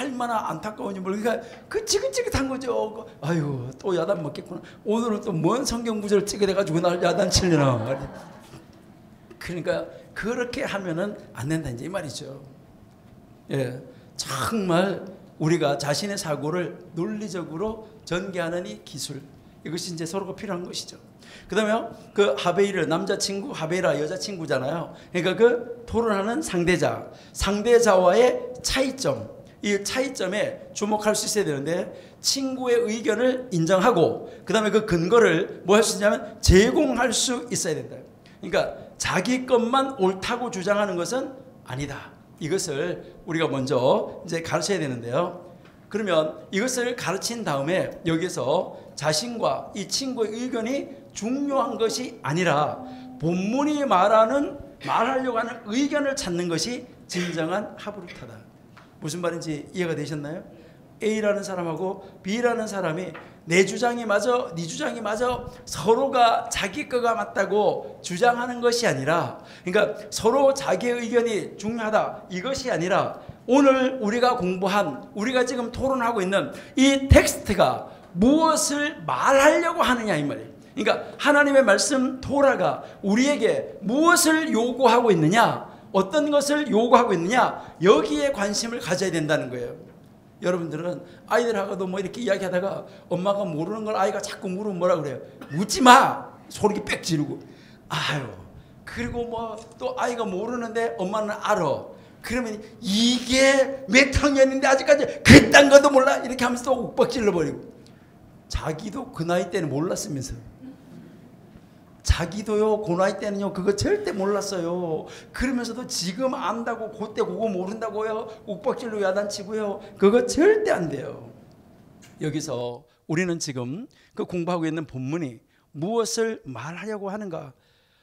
[SPEAKER 1] 얼마나 안타까운지 모르겠어요. 그러니까 그 지긋지긋한 거죠. 아유, 또 야단 먹겠구나. 오늘은 또 뭔 성경 구절을 찍게 돼가지고 날 야단 치려나. 그러니까 그렇게 하면은 안 된다 이제 이 말이죠. 예, 정말 우리가 자신의 사고를 논리적으로 전개하는 이 기술, 이것이 이제 서로가 필요한 것이죠. 그 다음에 그 하베이르, 남자친구, 하베이라 여자친구잖아요. 그러니까 그 토론하는 상대자와의 차이점, 이 차이점에 주목할 수 있어야 되는데, 친구의 의견을 인정하고 그 다음에 그 근거를 뭐 할 수 있냐면 제공할 수 있어야 된다. 그러니까 자기 것만 옳다고 주장하는 것은 아니다. 이것을 우리가 먼저 이제 가르쳐야 되는데요. 그러면 이것을 가르친 다음에 여기서 자신과 이 친구의 의견이 중요한 것이 아니라 본문이 말하려고 하는 의견을 찾는 것이 진정한 하브루타다. 무슨 말인지 이해가 되셨나요? A라는 사람하고 B라는 사람이 내 주장이 맞아, 네 주장이 맞아, 서로가 자기 거가 맞다고 주장하는 것이 아니라, 그러니까 서로 자기의 의견이 중요하다 이것이 아니라, 오늘 우리가 공부한, 우리가 지금 토론하고 있는 이 텍스트가 무엇을 말하려고 하느냐 이 말이에요. 그러니까 하나님의 말씀 토라가 우리에게 무엇을 요구하고 있느냐, 어떤 것을 요구하고 있느냐, 여기에 관심을 가져야 된다는 거예요. 여러분들은 아이들하고도 뭐 이렇게 이야기하다가 엄마가 모르는 걸 아이가 자꾸 물으면 뭐라 그래요? 묻지 마! 소리 빽 지르고. 아유. 그리고 뭐 또 아이가 모르는데 엄마는 알아. 그러면 이게 몇 학년인데 아직까지 그딴 것도 몰라? 이렇게 하면서 또 욱박 질러버리고. 자기도 그 나이 때는 몰랐으면서. 자기도요, 그 나이 때는요, 그거 절대 몰랐어요. 그러면서도 지금 안다고, 그때 그거 모른다고요, 욱박질로 야단치고요, 그거 절대 안 돼요. 여기서 우리는 지금 그 공부하고 있는 본문이 무엇을 말하려고 하는가?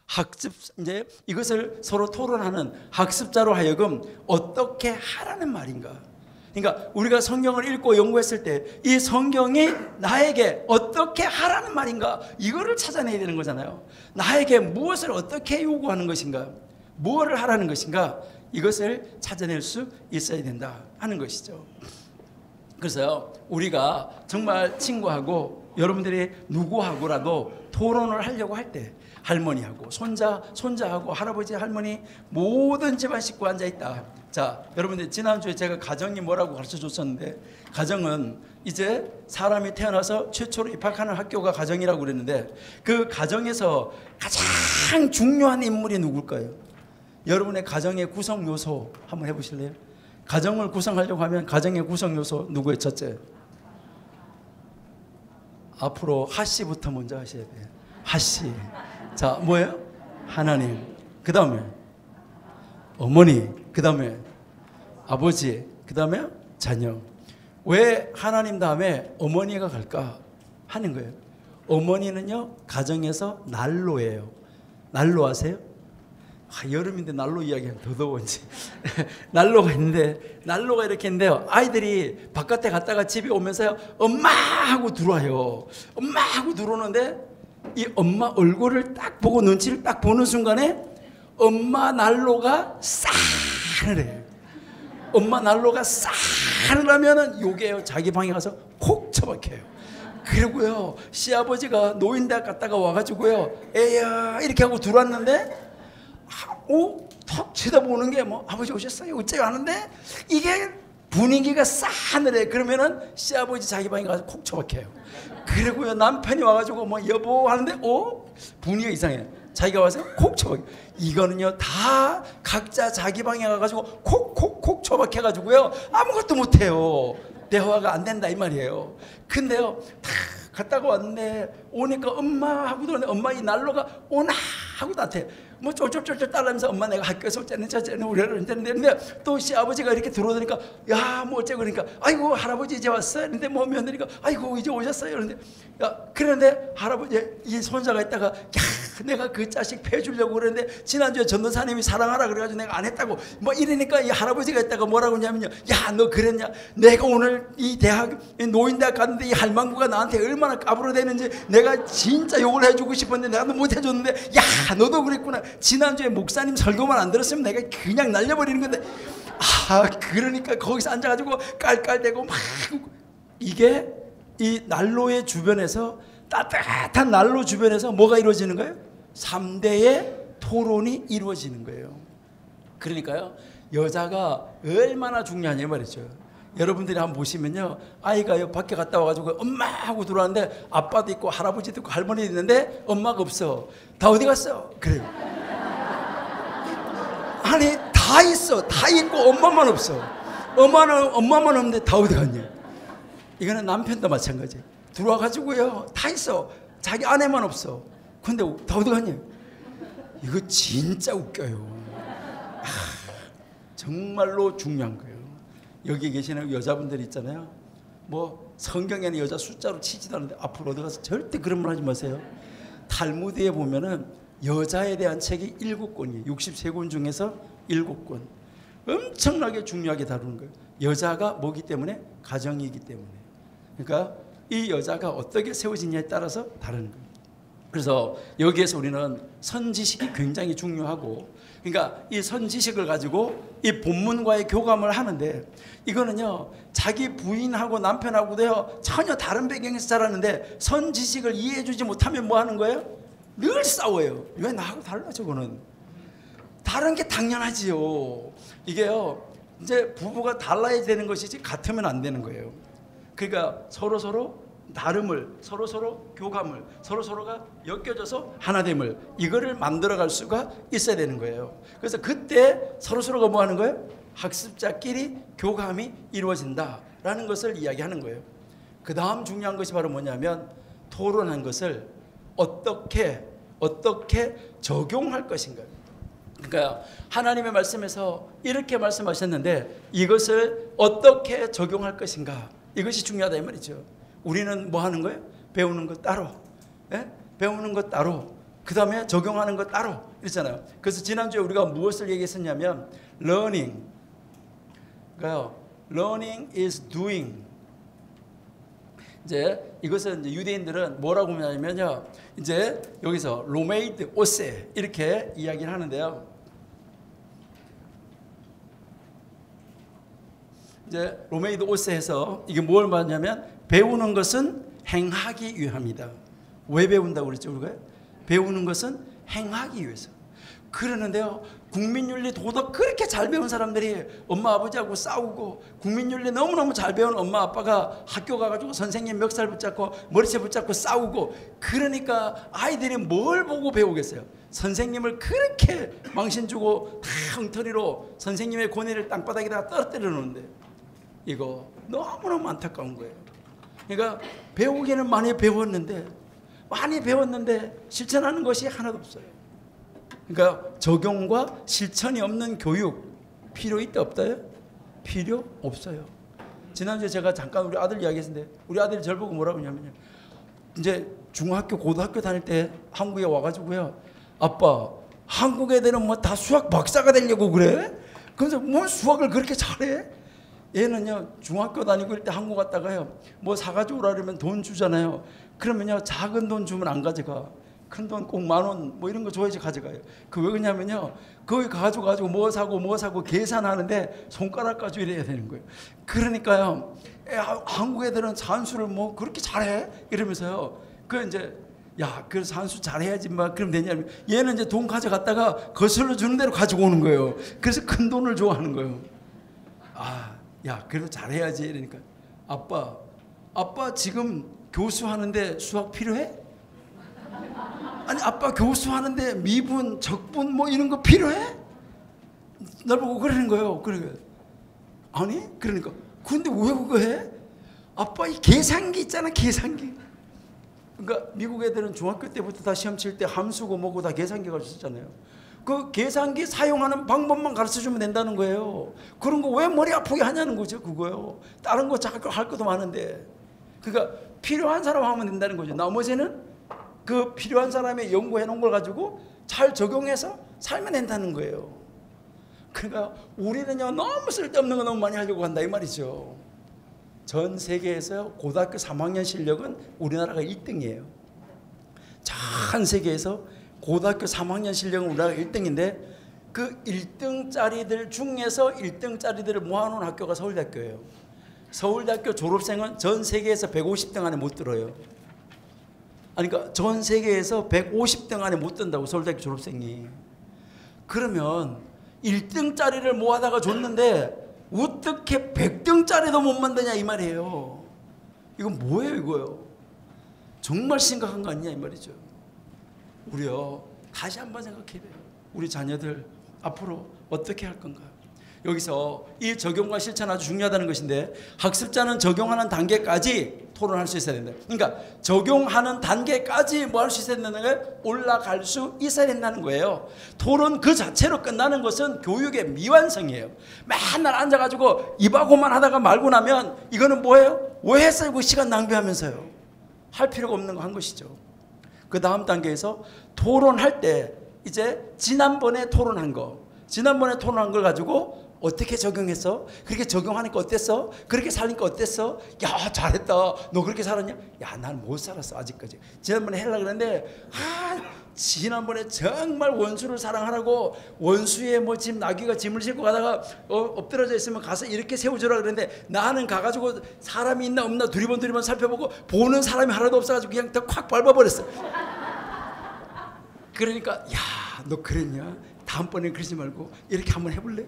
[SPEAKER 1] 학습, 이제 이것을 서로 토론하는 학습자로 하여금 어떻게 하라는 말인가? 그러니까 우리가 성경을 읽고 연구했을 때 이 성경이 나에게 어떻게 하라는 말인가, 이거를 찾아내야 되는 거잖아요. 나에게 무엇을 어떻게 요구하는 것인가, 무엇을 하라는 것인가, 이것을 찾아낼 수 있어야 된다 하는 것이죠. 그래서 우리가 정말 친구하고 여러분들이 누구하고라도 토론을 하려고 할 때, 할머니하고 손자하고 할아버지 할머니 모든 집안 식구 앉아있다. 자, 여러분들 지난주에 제가 가정이 뭐라고 가르쳐 줬었는데, 가정은 이제 사람이 태어나서 최초로 입학하는 학교가 가정이라고 그랬는데, 그 가정에서 가장 중요한 인물이 누굴까요? 여러분의 가정의 구성 요소 한번 해보실래요? 가정을 구성하려고 하면 가정의 구성 요소 누구예요? 첫째, 앞으로 하씨부터 먼저 하셔야 돼요. 하씨. 자, 뭐예요? 하나님. 그 다음에 어머니. 그 다음에 아버지. 그 다음에 자녀. 왜 하나님 다음에 어머니가 갈까 하는 거예요. 어머니는요, 가정에서 난로예요. 난로 아세요? 여름인데 난로 이야기하면 더 더운지. 난로가 있는데, 난로가 이렇게 있는데요, 아이들이 바깥에 갔다가 집에 오면서요, 엄마 하고 들어와요. 엄마 하고 들어오는데, 이 엄마 얼굴을 딱 보고 눈치를 딱 보는 순간에 엄마 난로가 싸늘해요. 엄마 난로가 싸늘하면은 요게요, 자기 방에 가서 콕 처박혀요. 그리고요, 시아버지가 노인대학 갔다가 와가지고요, 애야 이렇게 하고 들어왔는데, 턱 쳐다보는 게 뭐, 아버지 오셨어요? 어째요? 하는데 이게 분위기가 싸늘해. 그러면은 시아버지 자기 방에 가서 콕 처박혀요. 그리고요, 남편이 와가지고 뭐 여보 하는데 분위기가 이상해. 자기가 와서 콕 처박혀. 이거는요, 다 각자 자기 방에 가가지고 콕콕콕 처박혀가지고요, 아무것도 못해요. 대화가 안 된다 이 말이에요. 근데요, 다 갔다가 왔는데 오니까 엄마 하고 들었는데, 엄마 이 난로가 오나 하고 나한테 뭐 쫄쫄쫄쫄 따라하면서, 엄마 내가 학교에서 어쩌는 저쩌는 우리를 했는데, 또 시아버지가 이렇게 들어오니까 야 뭐 어쩌고, 그러니까 아이고 할아버지 이제 왔어요. 근데 뭐 며느리가 아이고 이제 오셨어요. 그런데 야, 그런데 할아버지 이 손자가 있다가, 야 내가 그 자식 패주려고 그랬는데 지난주에 전도사님이 사랑하라 그래가지고 내가 안 했다고 뭐 이러니까, 이 할아버지가 있다가 뭐라고 하냐면요, 야 너 그랬냐, 내가 오늘 이 대학 노인대학 갔는데 이 할망구가 나한테 얼마나 까불어대는지 내가 진짜 욕을 해주고 싶었는데 내가 못 해줬는데, 야 너도 그랬구나. 지난주에 목사님 설교만 안 들었으면 내가 그냥 날려버리는 건데, 그러니까 거기서 앉아가지고 깔깔대고 막. 이게 이 난로의 주변에서, 따뜻한 난로 주변에서 뭐가 이루어지는 거예요? 3대의 토론이 이루어지는 거예요. 그러니까요, 여자가 얼마나 중요하냐 말이죠. 여러분들이 한번 보시면요, 아이가 밖에 갔다 와가지고 엄마 하고 들어왔는데, 아빠도 있고 할아버지도 있고 할머니도 있는데 엄마가 없어. 다 어디 갔어? 그래요. 아니 다 있어. 다 있고 엄마만 없어. 엄마만 없는데 다 어디 갔냐. 이거는 남편도 마찬가지. 들어와가지고요, 다 있어. 자기 아내만 없어. 근데 다 어디 갔냐. 이거 진짜 웃겨요. 정말로 중요한 거예요. 여기 계시는 여자분들 있잖아요, 뭐 성경에는 여자 숫자로 치지도 않는데 앞으로 어디 가서 절대 그런 말 하지 마세요. 탈무드에 보면은 여자에 대한 책이 7권이에요. 63권 중에서 7권. 엄청나게 중요하게 다루는 거예요. 여자가 뭐기 때문에? 가정이기 때문에. 그러니까 이 여자가 어떻게 세워지냐에 따라서 다른 거예요. 그래서 여기에서 우리는 선지식이 굉장히 중요하고, 그러니까 이 선지식을 가지고 이 본문과의 교감을 하는데, 이거는요 자기 부인하고 남편하고도요 전혀 다른 배경에서 자랐는데 선지식을 이해해주지 못하면 뭐 하는 거예요? 늘 싸워요. 왜 나하고 달라? 저거는 다른 게 당연하지요. 이게요 이제 부부가 달라야 되는 것이지 같으면 안 되는 거예요. 그러니까 서로 다름을, 서로 교감을, 서로가 엮여져서 하나됨을, 이거를 만들어갈 수가 있어야 되는 거예요. 그래서 그때 서로가 뭐 하는 거예요? 학습자끼리 교감이 이루어진다라는 것을 이야기하는 거예요. 그 다음 중요한 것이 바로 뭐냐면 토론한 것을 어떻게 적용할 것인가. 그러니까 하나님의 말씀에서 이렇게 말씀하셨는데 이것을 어떻게 적용할 것인가, 이것이 중요하다 이 말이죠. 우리는 뭐 하는 거예요? 배우는 것 따로, 배우는 것 따로, 그 다음에 적용하는 것 따로 이랬잖아요. 그래서 지난주에 우리가 무엇을 얘기했었냐면 learning, 그러니까 learning is doing. 이제 이것은 이제 유대인들은 뭐라고 하냐면요, 이제 여기서 로메이드 오세 이렇게 이야기를 하는데요. 이제 로메이드 오세에서 이게 뭘 말하냐면 배우는 것은 행하기 위함이다. 왜 배운다고 그랬죠 우리가? 배우는 것은 행하기 위해서. 그러는데요 국민윤리 도덕 그렇게 잘 배운 사람들이 엄마 아버지하고 싸우고, 국민윤리 너무너무 잘 배운 엄마 아빠가 학교 가가지고 선생님 멱살 붙잡고 머리채 붙잡고 싸우고, 그러니까 아이들이 뭘 보고 배우겠어요? 선생님을 그렇게 망신 주고 다 엉터리로 선생님의 권위를 땅바닥에다가 떨어뜨려 놓는데, 이거 너무너무 안타까운 거예요. 그러니까 배우기는 많이 배웠는데 실천하는 것이 하나도 없어요. 그러니까 적용과 실천이 없는 교육 필요 있다 없다요? 필요 없어요. 지난주에 제가 잠깐 우리 아들 이야기했는데, 우리 아들이 저를 보고 뭐라고 하냐면요, 이제 중학교 고등학교 다닐 때 한국에 와가지고요, 아빠 한국 애들은 뭐 다 수학 박사가 되려고 그래? 그래서 뭐 수학을 그렇게 잘해? 얘는요 중학교 다니고 이럴 때 한국 갔다가요 뭐 사가지고 오라 그러면 돈 주잖아요. 그러면요 작은 돈 주면 안 가져가. 큰 돈 꼭 10,000원 뭐 이런 거 줘야지 가져가요. 그 왜 그러냐면요 거기 가지고 뭐 사고 계산하는데 손가락 가지고 이래야 되는 거예요. 그러니까요 한국 애들은 산수를 뭐 그렇게 잘해? 이러면서요 그 이제 야 그 산수 잘해야지 막 그럼 되냐면, 얘는 이제 돈 가져갔다가 거슬러 주는 대로 가지고 오는 거예요. 그래서 큰 돈을 좋아하는 거예요. 야 그래도 잘해야지. 이러니까 아빠 지금 교수하는데 수학 필요해? 아니 아빠 교수하는데 미분 적분 뭐 이런 거 필요해? 날 보고 그러는 거예요. 그러니까 아니 그러니까 근데 왜 그거 해? 아빠 이 계산기 있잖아, 계산기. 그러니까 미국 애들은 중학교 때부터 다 시험 칠 때 함수고 뭐고 다 계산기 가지고 썼잖아요. 그 계산기 사용하는 방법만 가르쳐주면 된다는 거예요. 그런 거 왜 머리 아프게 하냐는 거죠. 그거요. 다른 거 자꾸 할 것도 많은데. 그러니까 필요한 사람 하면 된다는 거죠. 나머지는 그 필요한 사람이 연구해 놓은 걸 가지고 잘 적용해서 살면 된다는 거예요. 그러니까 우리는요 너무 쓸데없는 거 너무 많이 하려고 한다 이 말이죠. 전 세계에서 고등학교 3학년 실력은 우리나라가 1등이에요. 전 세계에서 고등학교 3학년 실력은 우리나라가 1등인데 그 1등짜리들 중에서 1등짜리들을 모아놓은 학교가 서울대학교예요. 서울대학교 졸업생은 전 세계에서 150등 안에 못 들어요. 아니, 그러니까 전 세계에서 150등 안에 못 든다고 서울대학교 졸업생이. 그러면 1등짜리를 모아다가 줬는데 어떻게 100등짜리도 못 만드냐 이 말이에요. 이건 뭐예요 이거요. 정말 심각한 거 아니냐 이 말이죠. 우리요 다시 한번 생각해야 돼요. 우리 자녀들 앞으로 어떻게 할 건가. 여기서 이 적용과 실천 아주 중요하다는 것인데, 학습자는 적용하는 단계까지 토론할 수 있어야 된다. 그러니까 적용하는 단계까지 뭐 할 수 있어야 된다는 거예요? 올라갈 수 있어야 된다는 거예요. 토론 그 자체로 끝나는 것은 교육의 미완성이에요. 맨날 앉아가지고 입하고만 하다가 말고 나면 이거는 뭐예요? 왜 했어요? 그 시간 낭비하면서요. 할 필요가 없는 거 한 것이죠. 그 다음 단계에서 토론할 때 이제 지난번에 토론한 걸 가지고 어떻게 적용했어? 그렇게 적용하니까 어땠어? 그렇게 살니까 어땠어? 야, 잘했다. 너 그렇게 살았냐? 야, 난 못 살았어 아직까지. 지난번에 하려고 그랬는데 지난번에 정말 원수를 사랑하라고 원수의 뭐 짐 나귀가 짐을 싣고 가다가 엎드려져 있으면 가서 이렇게 세워주라 그랬는데 나는 가가지고 사람이 있나 없나 두리번 살펴보고 보는 사람이 하나도 없어가지고 그냥 다 콱 밟아버렸어. 그러니까 야, 너 그랬냐? 다음번에 그러지 말고 이렇게 한번 해볼래?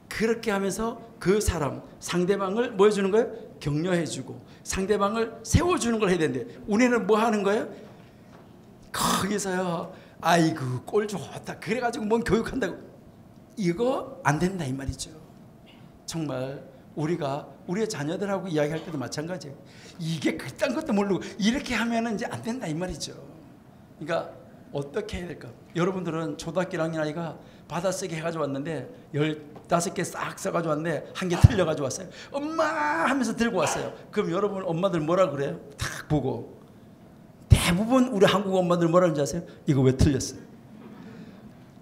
[SPEAKER 1] 그렇게 하면서 그 사람 상대방을 뭐 해주는 거예요? 격려해주고 상대방을 세워주는 걸 해야 되는데 우리는 뭐 하는 거예요? 거기서요, 아이고 꼴 좋다 그래가지고 뭔 교육한다고, 이거 안 된다 이 말이죠. 정말 우리가 우리의 자녀들하고 이야기할 때도 마찬가지예요. 이게 그딴 것도 모르고 이렇게 하면은 이제 안 된다 이 말이죠. 그러니까 어떻게 해야 될까? 여러분들은 초등학교 1학년 아이가 받아쓰기 해가지고 왔는데 15개 싹 써가지고 왔는데 한 개 틀려가지고 왔어요. 엄마 하면서 들고 왔어요. 그럼 여러분 엄마들 뭐라 그래요? 딱 보고 대부분 우리 한국 엄마들 뭐라 그러는지 아세요? 이거 왜 틀렸어요?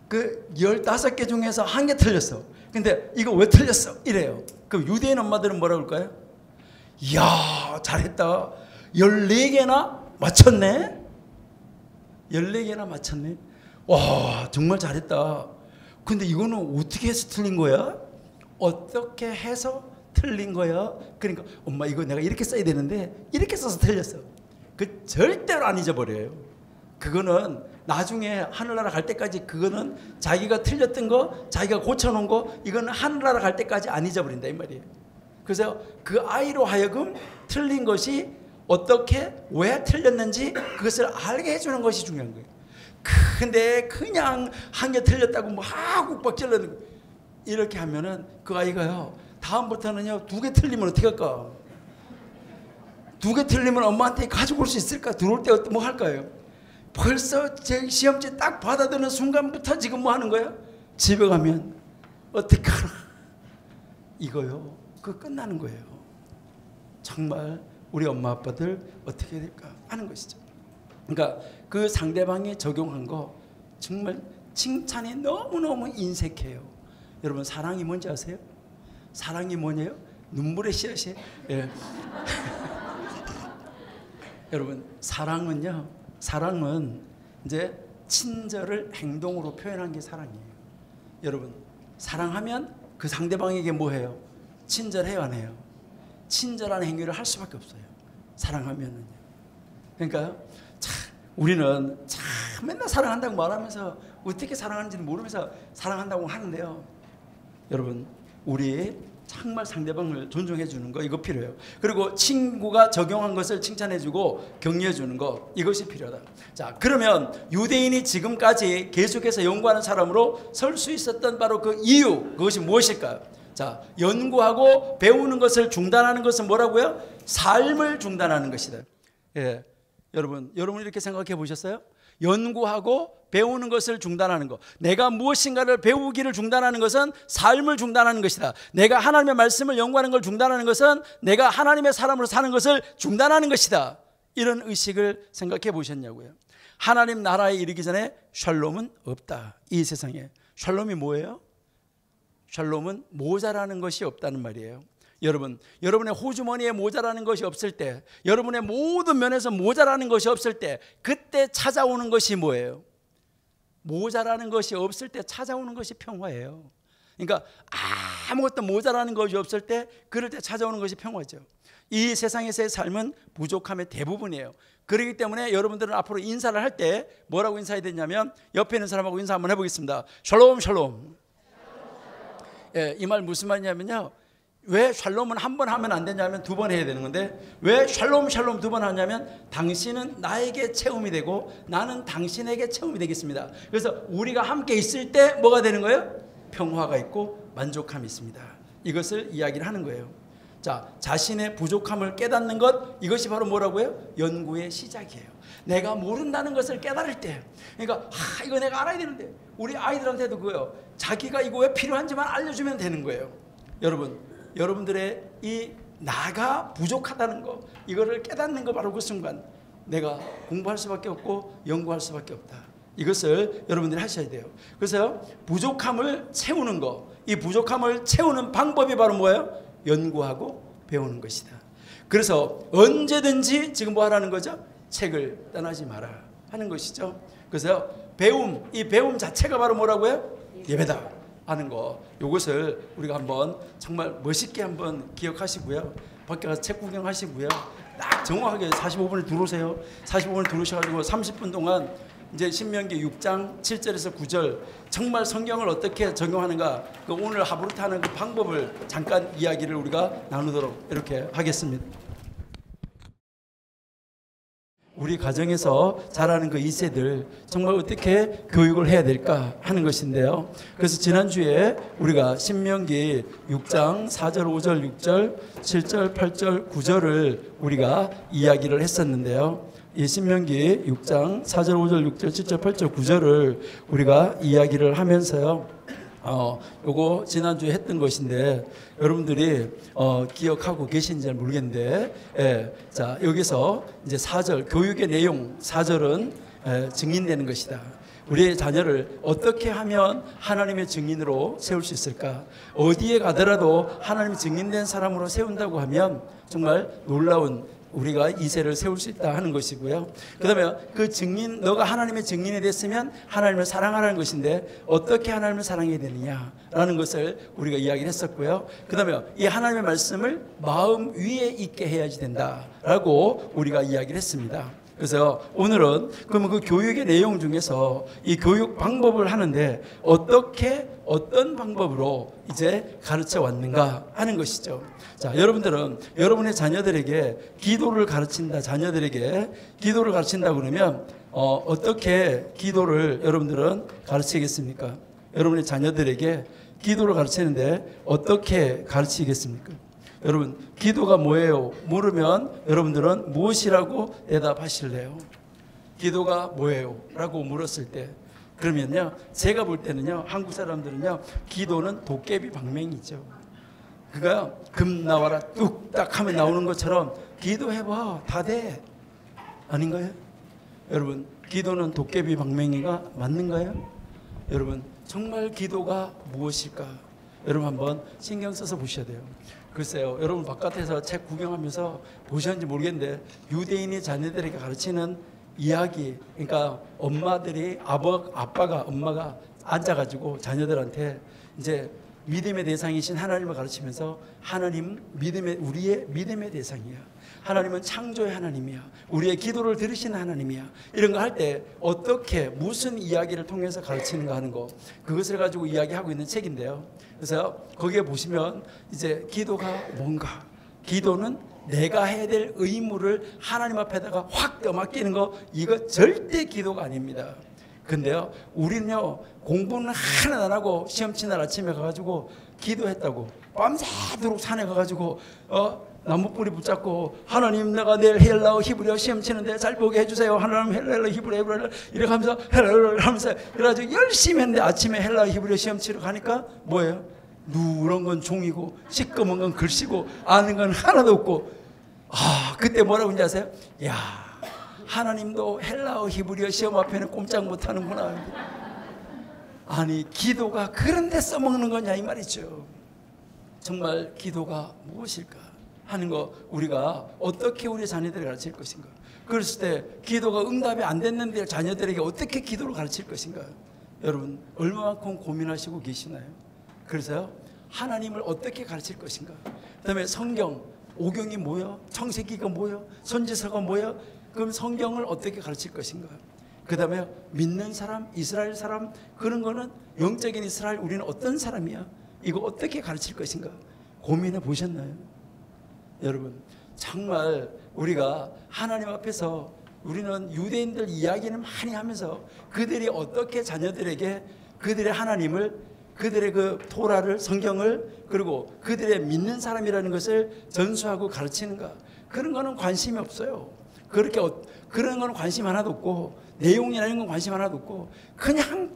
[SPEAKER 1] 그 15개 중에서 한 개 틀렸어. 근데 이거 왜 틀렸어? 이래요. 그럼 유대인 엄마들은 뭐라 그럴까요? 이야 잘했다. 14개나 맞췄네. 14개나 맞췄네. 와 정말 잘했다. 근데 이거는 어떻게 해서 틀린 거야? 어떻게 해서 틀린 거야? 그러니까 엄마 이거 내가 이렇게 써야 되는데 이렇게 써서 틀렸어. 그 절대로 안 잊어버려요. 그거는 나중에 하늘나라 갈 때까지 그거는 자기가 틀렸던 거 자기가 고쳐놓은 거 이거는 하늘나라 갈 때까지 안 잊어버린다 이 말이에요. 그래서 그 아이로 하여금 틀린 것이 어떻게 왜 틀렸는지 그것을 알게 해주는 것이 중요한 거예요. 근데 그냥 한 개 틀렸다고 뭐 국박질러 이렇게 하면은 그 아이가요 다음부터는요 2개 틀리면 어떻게 할까? 2개 틀리면 엄마한테 가지고 올 수 있을까? 들어올 때 뭐 할까요? 벌써 제 시험지 딱 받아드는 순간부터 지금 뭐 하는 거예요? 집에 가면 어떡하나 이거요. 그거 끝나는 거예요. 정말 우리 엄마 아빠들 어떻게 해야 될까 하는 것이죠. 그러니까 그 상대방이 적용한 거 정말 칭찬이 너무너무 인색해요. 여러분 사랑이 뭔지 아세요? 사랑이 뭐냐요? 눈물의 씨앗이에요. 예. 여러분 사랑은요, 사랑은 이제 친절을 행동으로 표현한 게 사랑이에요. 여러분 사랑하면 그 상대방에게 뭐 해요? 친절해요 안 해요? 친절한 행위를 할 수밖에 없어요. 사랑하면은요. 그러니까 참 우리는 참 맨날 사랑한다고 말하면서 어떻게 사랑하는지는 모르면서 사랑한다고 하는데요. 여러분 우리 정말 상대방을 존중해 주는 거 이거 필요해요. 그리고 친구가 적용한 것을 칭찬해 주고 격려해 주는 거 이것이 필요하다. 자, 그러면 유대인이 지금까지 계속해서 연구하는 사람으로 설 수 있었던 바로 그 이유 그것이 무엇일까요? 자, 연구하고 배우는 것을 중단하는 것은 뭐라고요? 삶을 중단하는 것이다. 예. 여러분 이렇게 생각해 보셨어요? 연구하고 배우는 것을 중단하는 것. 내가 무엇인가를 배우기를 중단하는 것은 삶을 중단하는 것이다. 내가 하나님의 말씀을 연구하는 걸 중단하는 것은 내가 하나님의 사람으로 사는 것을 중단하는 것이다. 이런 의식을 생각해 보셨냐고요. 하나님 나라에 이르기 전에 샬롬은 없다. 이 세상에. 샬롬이 뭐예요? 샬롬은 모자라는 것이 없다는 말이에요. 여러분, 여러분의 호주머니에 모자라는 것이 없을 때, 여러분의 모든 면에서 모자라는 것이 없을 때, 그때 찾아오는 것이 뭐예요? 모자라는 것이 없을 때 찾아오는 것이 평화예요. 그러니까 아무것도 모자라는 것이 없을 때, 그럴 때 찾아오는 것이 평화죠. 이 세상에서의 삶은 부족함의 대부분이에요. 그렇기 때문에 여러분들은 앞으로 인사를 할 때 뭐라고 인사해야 되냐면, 옆에 있는 사람하고 인사 한번 해보겠습니다. 샬롬 샬롬. 예, 이 말 무슨 말이냐면요, 왜 샬롬은 한 번 하면 안 되냐면 2번 해야 되는 건데, 왜 샬롬 샬롬 2번 하냐면 당신은 나에게 체험이 되고 나는 당신에게 체험이 되겠습니다. 그래서 우리가 함께 있을 때 뭐가 되는 거예요? 평화가 있고 만족함이 있습니다. 이것을 이야기를 하는 거예요. 자, 자신의 부족함을 깨닫는 것, 이것이 바로 뭐라고요? 연구의 시작이에요. 내가 모른다는 것을 깨달을 때, 그러니까 이거 내가 알아야 되는데, 우리 아이들한테도 그거예요. 자기가 이거 왜 필요한지만 알려주면 되는 거예요. 여러분들의 이 나가 부족하다는 거, 이거를 깨닫는 거, 바로 그 순간 내가 공부할 수밖에 없고 연구할 수밖에 없다. 이것을 여러분들이 하셔야 돼요. 그래서 부족함을 채우는 거, 이 부족함을 채우는 방법이 바로 뭐예요? 연구하고 배우는 것이다. 그래서 언제든지 지금 뭐 하라는 거죠? 책을 떠나지 마라 하는 것이죠. 그래서 배움, 이 배움 자체가 바로 뭐라고요? 예배다 하는 거. 이것을 우리가 한번 정말 멋있게 한번 기억하시고요. 밖에 가서 책 구경하시고요. 딱 정확하게 45분에 들어오세요. 45분에 들어오셔가지고 30분 동안 이제 신명기 6장 7절에서 9절 정말 성경을 어떻게 적용하는가, 그 오늘 하브루트 하는 그 방법을 잠깐 이야기를 우리가 나누도록 이렇게 하겠습니다. 우리 가정에서 자라는 그 2세들 정말 어떻게 교육을 해야 될까 하는 것인데요. 그래서 지난주에 우리가 신명기 6장 4절, 5절, 6절, 7절, 8절, 9절을 우리가 이야기를 했었는데요. 이 신명기 6장 4절, 5절, 6절, 7절, 8절, 9절을 우리가 이야기를 하면서요. 요거 지난주에 했던 것인데 여러분들이 기억하고 계신지 잘 모르겠는데, 자 여기서 이제 4절 교육의 내용 4절은 증인되는 것이다. 우리의 자녀를 어떻게 하면 하나님의 증인으로 세울 수 있을까? 어디에 가더라도 하나님 증인된 사람으로 세운다고 하면 정말 놀라운 우리가 2세를 세울 수 있다 하는 것이고요. 그 다음에 그 증인, 너가 하나님의 증인이 됐으면 하나님을 사랑하라는 것인데 어떻게 하나님을 사랑해야 되느냐라는 것을 우리가 이야기를 했었고요. 그 다음에 이 하나님의 말씀을 마음 위에 있게 해야지 된다라고 우리가 이야기를 했습니다. 그래서 오늘은 그러면 그 교육의 내용 중에서 이 교육 방법을 하는데 어떤 방법으로 이제 가르쳐 왔는가 하는 것이죠. 자, 여러분들은 여러분의 자녀들에게 기도를 가르친다, 자녀들에게 기도를 가르친다 그러면 어떻게 기도를 여러분들은 가르치겠습니까? 여러분의 자녀들에게 기도를 가르치는데 어떻게 가르치겠습니까? 여러분 기도가 뭐예요? 물으면 여러분들은 무엇이라고 대답하실래요? 기도가 뭐예요? 라고 물었을 때 그러면요, 제가 볼 때는요, 한국 사람들은요, 기도는 도깨비 방맹이죠. 그가 금 나와라 뚝딱 하면 나오는 것처럼 기도해봐 다 돼. 아닌가요? 여러분 기도는 도깨비 방맹이가 맞는가요? 여러분 정말 기도가 무엇일까? 여러분 한번 신경 써서 보셔야 돼요. 글쎄요, 여러분 바깥에서 책 구경하면서 보셨는지 모르겠는데 유대인의 자녀들에게 가르치는 이야기, 그러니까 엄마들이 엄마가 앉아가지고 자녀들한테 이제 믿음의 대상이신 하나님을 가르치면서 하나님 우리의 믿음의 대상이야. 하나님은 창조의 하나님이야. 우리의 기도를 들으시는 하나님이야. 이런 거 할 때 어떻게 무슨 이야기를 통해서 가르치는가 하는 거, 그것을 가지고 이야기하고 있는 책인데요. 그래서 거기에 보시면 이제 기도가 뭔가, 기도는 내가 해야 될 의무를 하나님 앞에다가 확 떠맡기는 거, 이거 절대 기도가 아닙니다. 근데요, 우리는요, 공부는 하나도 안 하고 시험 치날 아침에 가가지고 기도했다고 밤새도록 산에 가가지고 나무뿌리 붙잡고 하나님 내가 내일 헬라어 히브리어 시험 치는데 잘 보게 해주세요. 하나님 헬라어 히브리어 이렇게 하면서 헬라어 하면서 그래가지고 열심히 했는데 아침에 헬라어 히브리어 시험 치러 가니까 뭐예요? 누런 건 종이고 시꺼먼 건 글씨고 아는 건 하나도 없고, 그때 뭐라고 하는지 아세요? 야, 하나님도 헬라어 히브리어 시험 앞에는 꼼짝 못하는구나. 아니 기도가 그런 데 써먹는 거냐 이 말이죠. 정말 기도가 무엇일까 하는 거, 우리가 어떻게 우리 자녀들을 가르칠 것인가. 그랬을 때 기도가 응답이 안 됐는데 자녀들에게 어떻게 기도를 가르칠 것인가. 여러분 얼마만큼 고민하시고 계시나요? 그래서요, 하나님을 어떻게 가르칠 것인가. 그 다음에 성경, 오경이 뭐야? 청세기가 뭐야? 선지서가 뭐야? 그럼 성경을 어떻게 가르칠 것인가. 그 다음에 믿는 사람, 이스라엘 사람, 그런 거는 영적인 이스라엘, 우리는 어떤 사람이야? 이거 어떻게 가르칠 것인가 고민해 보셨나요? 여러분 정말 우리가 하나님 앞에서 우리는 유대인들 이야기는 많이 하면서 그들이 어떻게 자녀들에게 그들의 하나님을, 그들의 그 토라를, 성경을, 그리고 그들의 믿는 사람이라는 것을 전수하고 가르치는가, 그런 거는 관심이 없어요. 그런 거는 관심 하나도 없고, 내용이나 이런 건 관심 하나도 없고, 그냥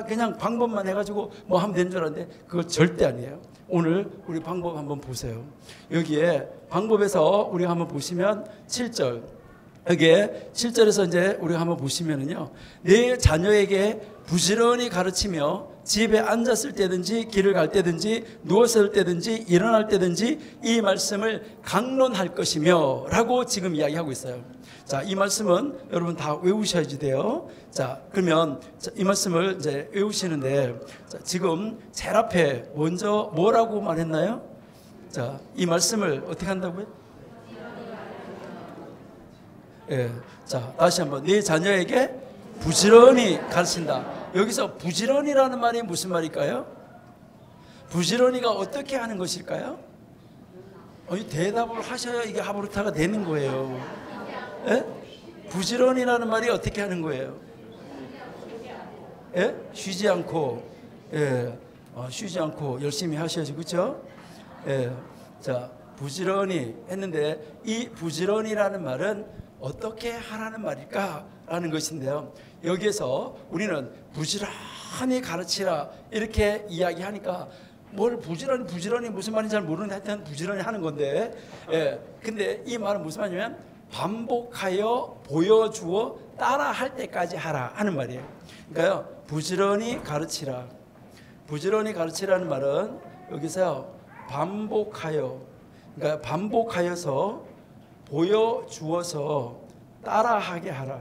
[SPEAKER 1] 그냥 방법만 해가지고 뭐 하면 되는 줄 알았는데 그거 절대 아니에요. 오늘 우리 방법 한번 보세요. 여기에 방법에서 우리가 한번 보시면 7절 여기에 7절에서 이제 우리가 한번 보시면은요, 내 자녀에게 부지런히 가르치며 집에 앉았을 때든지 길을 갈 때든지 누웠을 때든지 일어날 때든지 이 말씀을 강론할 것이며 라고 지금 이야기하고 있어요. 자, 이 말씀은 여러분 다 외우셔야지 돼요. 자, 그러면 이 말씀을 이제 외우시는데, 자, 지금 제일 앞에 먼저 뭐라고 말했나요? 자, 이 말씀을 어떻게 한다고요? 예. 자, 다시 한번. 네 자녀에게 부지런히 가르친다. 여기서 부지런히라는 말이 무슨 말일까요? 부지런히가 어떻게 하는 것일까요? 대답을 하셔야 이게 하브루타가 되는 거예요. 예? 부지런히라는 말이 어떻게 하는 거예요? 예? 쉬지 않고, 예. 쉬지 않고 열심히 하셔야지, 그렇죠? 예. 자, 부지런히 했는데 이 부지런히라는 말은 어떻게 하라는 말일까라는 것인데요. 여기에서 우리는 부지런히 가르치라 이렇게 이야기하니까 뭘 부지런히 무슨 말인지 잘 모르는데 하여튼 부지런히 하는 건데, 예. 근데 이 말은 무슨 말이냐면 반복하여 보여주어 따라할 때까지 하라 하는 말이에요. 그러니까요, 부지런히 가르치라. 부지런히 가르치라는 말은 여기서 반복하여, 그러니까 반복하여서 보여주어서 따라하게 하라.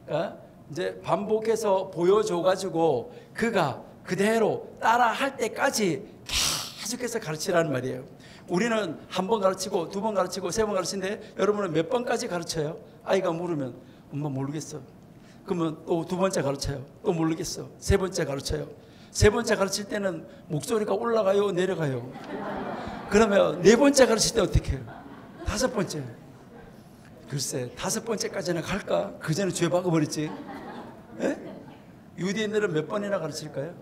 [SPEAKER 1] 그러니까 이제 반복해서 보여줘가지고 그가 그대로 따라할 때까지 계속해서 가르치라는 말이에요. 우리는 한 번 가르치고 두 번 가르치고 세 번 가르치는데 여러분은 몇 번까지 가르쳐요? 아이가 물으면 엄마 모르겠어. 그러면 또 두 번째 가르쳐요. 또 모르겠어. 세 번째 가르쳐요. 세 번째 가르칠 때는 목소리가 올라가요, 내려가요? 그러면 네 번째 가르칠 때 어떻게 해요? 다섯 번째. 글쎄, 다섯 번째까지는 갈까? 그 전에 죄 박아버렸지. 예? 유대인들은 몇 번이나 가르칠까요?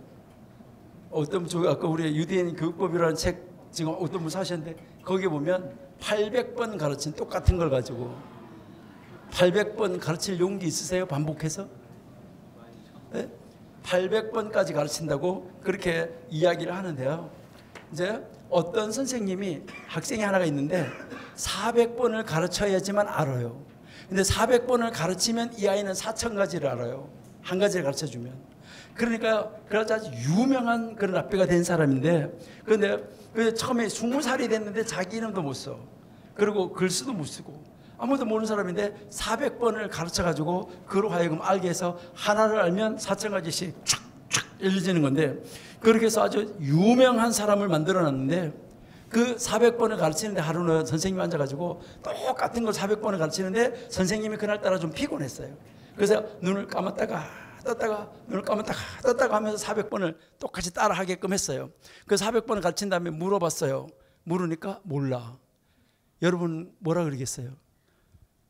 [SPEAKER 1] 어떤 분, 아까 우리 유대인 교육법이라는 책 지금 어떤 분 사셨는데 거기 보면 800번 가르친 똑같은 걸 가지고 800번 가르칠 용기 있으세요? 반복해서? 예? 800번까지 가르친다고 그렇게 이야기를 하는데요. 이제 어떤 선생님이 학생이 하나가 있는데 400번을 가르쳐야지만 알아요. 근데 400번을 가르치면 이 아이는 4000가지를 알아요. 한 가지를 가르쳐주면. 그러니까 그래서 아주 유명한 그런 랍비가 된 사람인데, 그런데 처음에 20살이 됐는데 자기 이름도 못 써. 그리고 글쓰도 못 쓰고 아무도 모르는 사람인데 400번을 가르쳐가지고 그로 하여금 알게 해서 하나를 알면 4000가지씩 촥촥 열려지는 건데, 그렇게 해서 아주 유명한 사람을 만들어놨는데 그 400번을 가르치는데 하루는 선생님이 앉아가지고 똑같은 걸 400번을 가르치는데 선생님이 그날따라 좀 피곤했어요. 그래서 눈을 감았다가 떴다가 눈을 감았다가 떴다가 하면서 400번을 똑같이 따라하게끔 했어요. 그 400번을 가르친 다음에 물어봤어요. 물으니까 몰라. 여러분 뭐라 그러겠어요?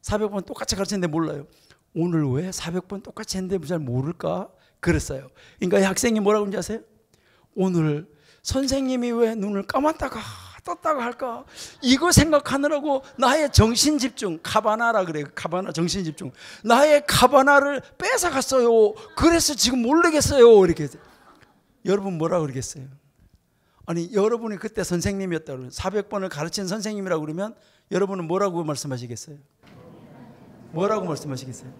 [SPEAKER 1] 400번 똑같이 가르쳤는데 몰라요. 오늘 왜 400번 똑같이 했는데 잘 모를까? 그랬어요. 그러니까 이 학생이 뭐라고 하는지 아세요? 오늘 선생님이 왜 눈을 감았다가 떴다가 할까? 이거 생각하느라고 나의 정신집중, 카바나라 그래요. 카바나, 정신집중. 나의 카바나를 뺏어갔어요. 그래서 지금 모르겠어요. 이렇게. 여러분 뭐라 그러겠어요? 아니, 여러분이 그때 선생님이었다 그러면 400번을 가르친 선생님이라고 그러면 여러분은 뭐라고 말씀하시겠어요? 뭐라고 말씀하시겠어요?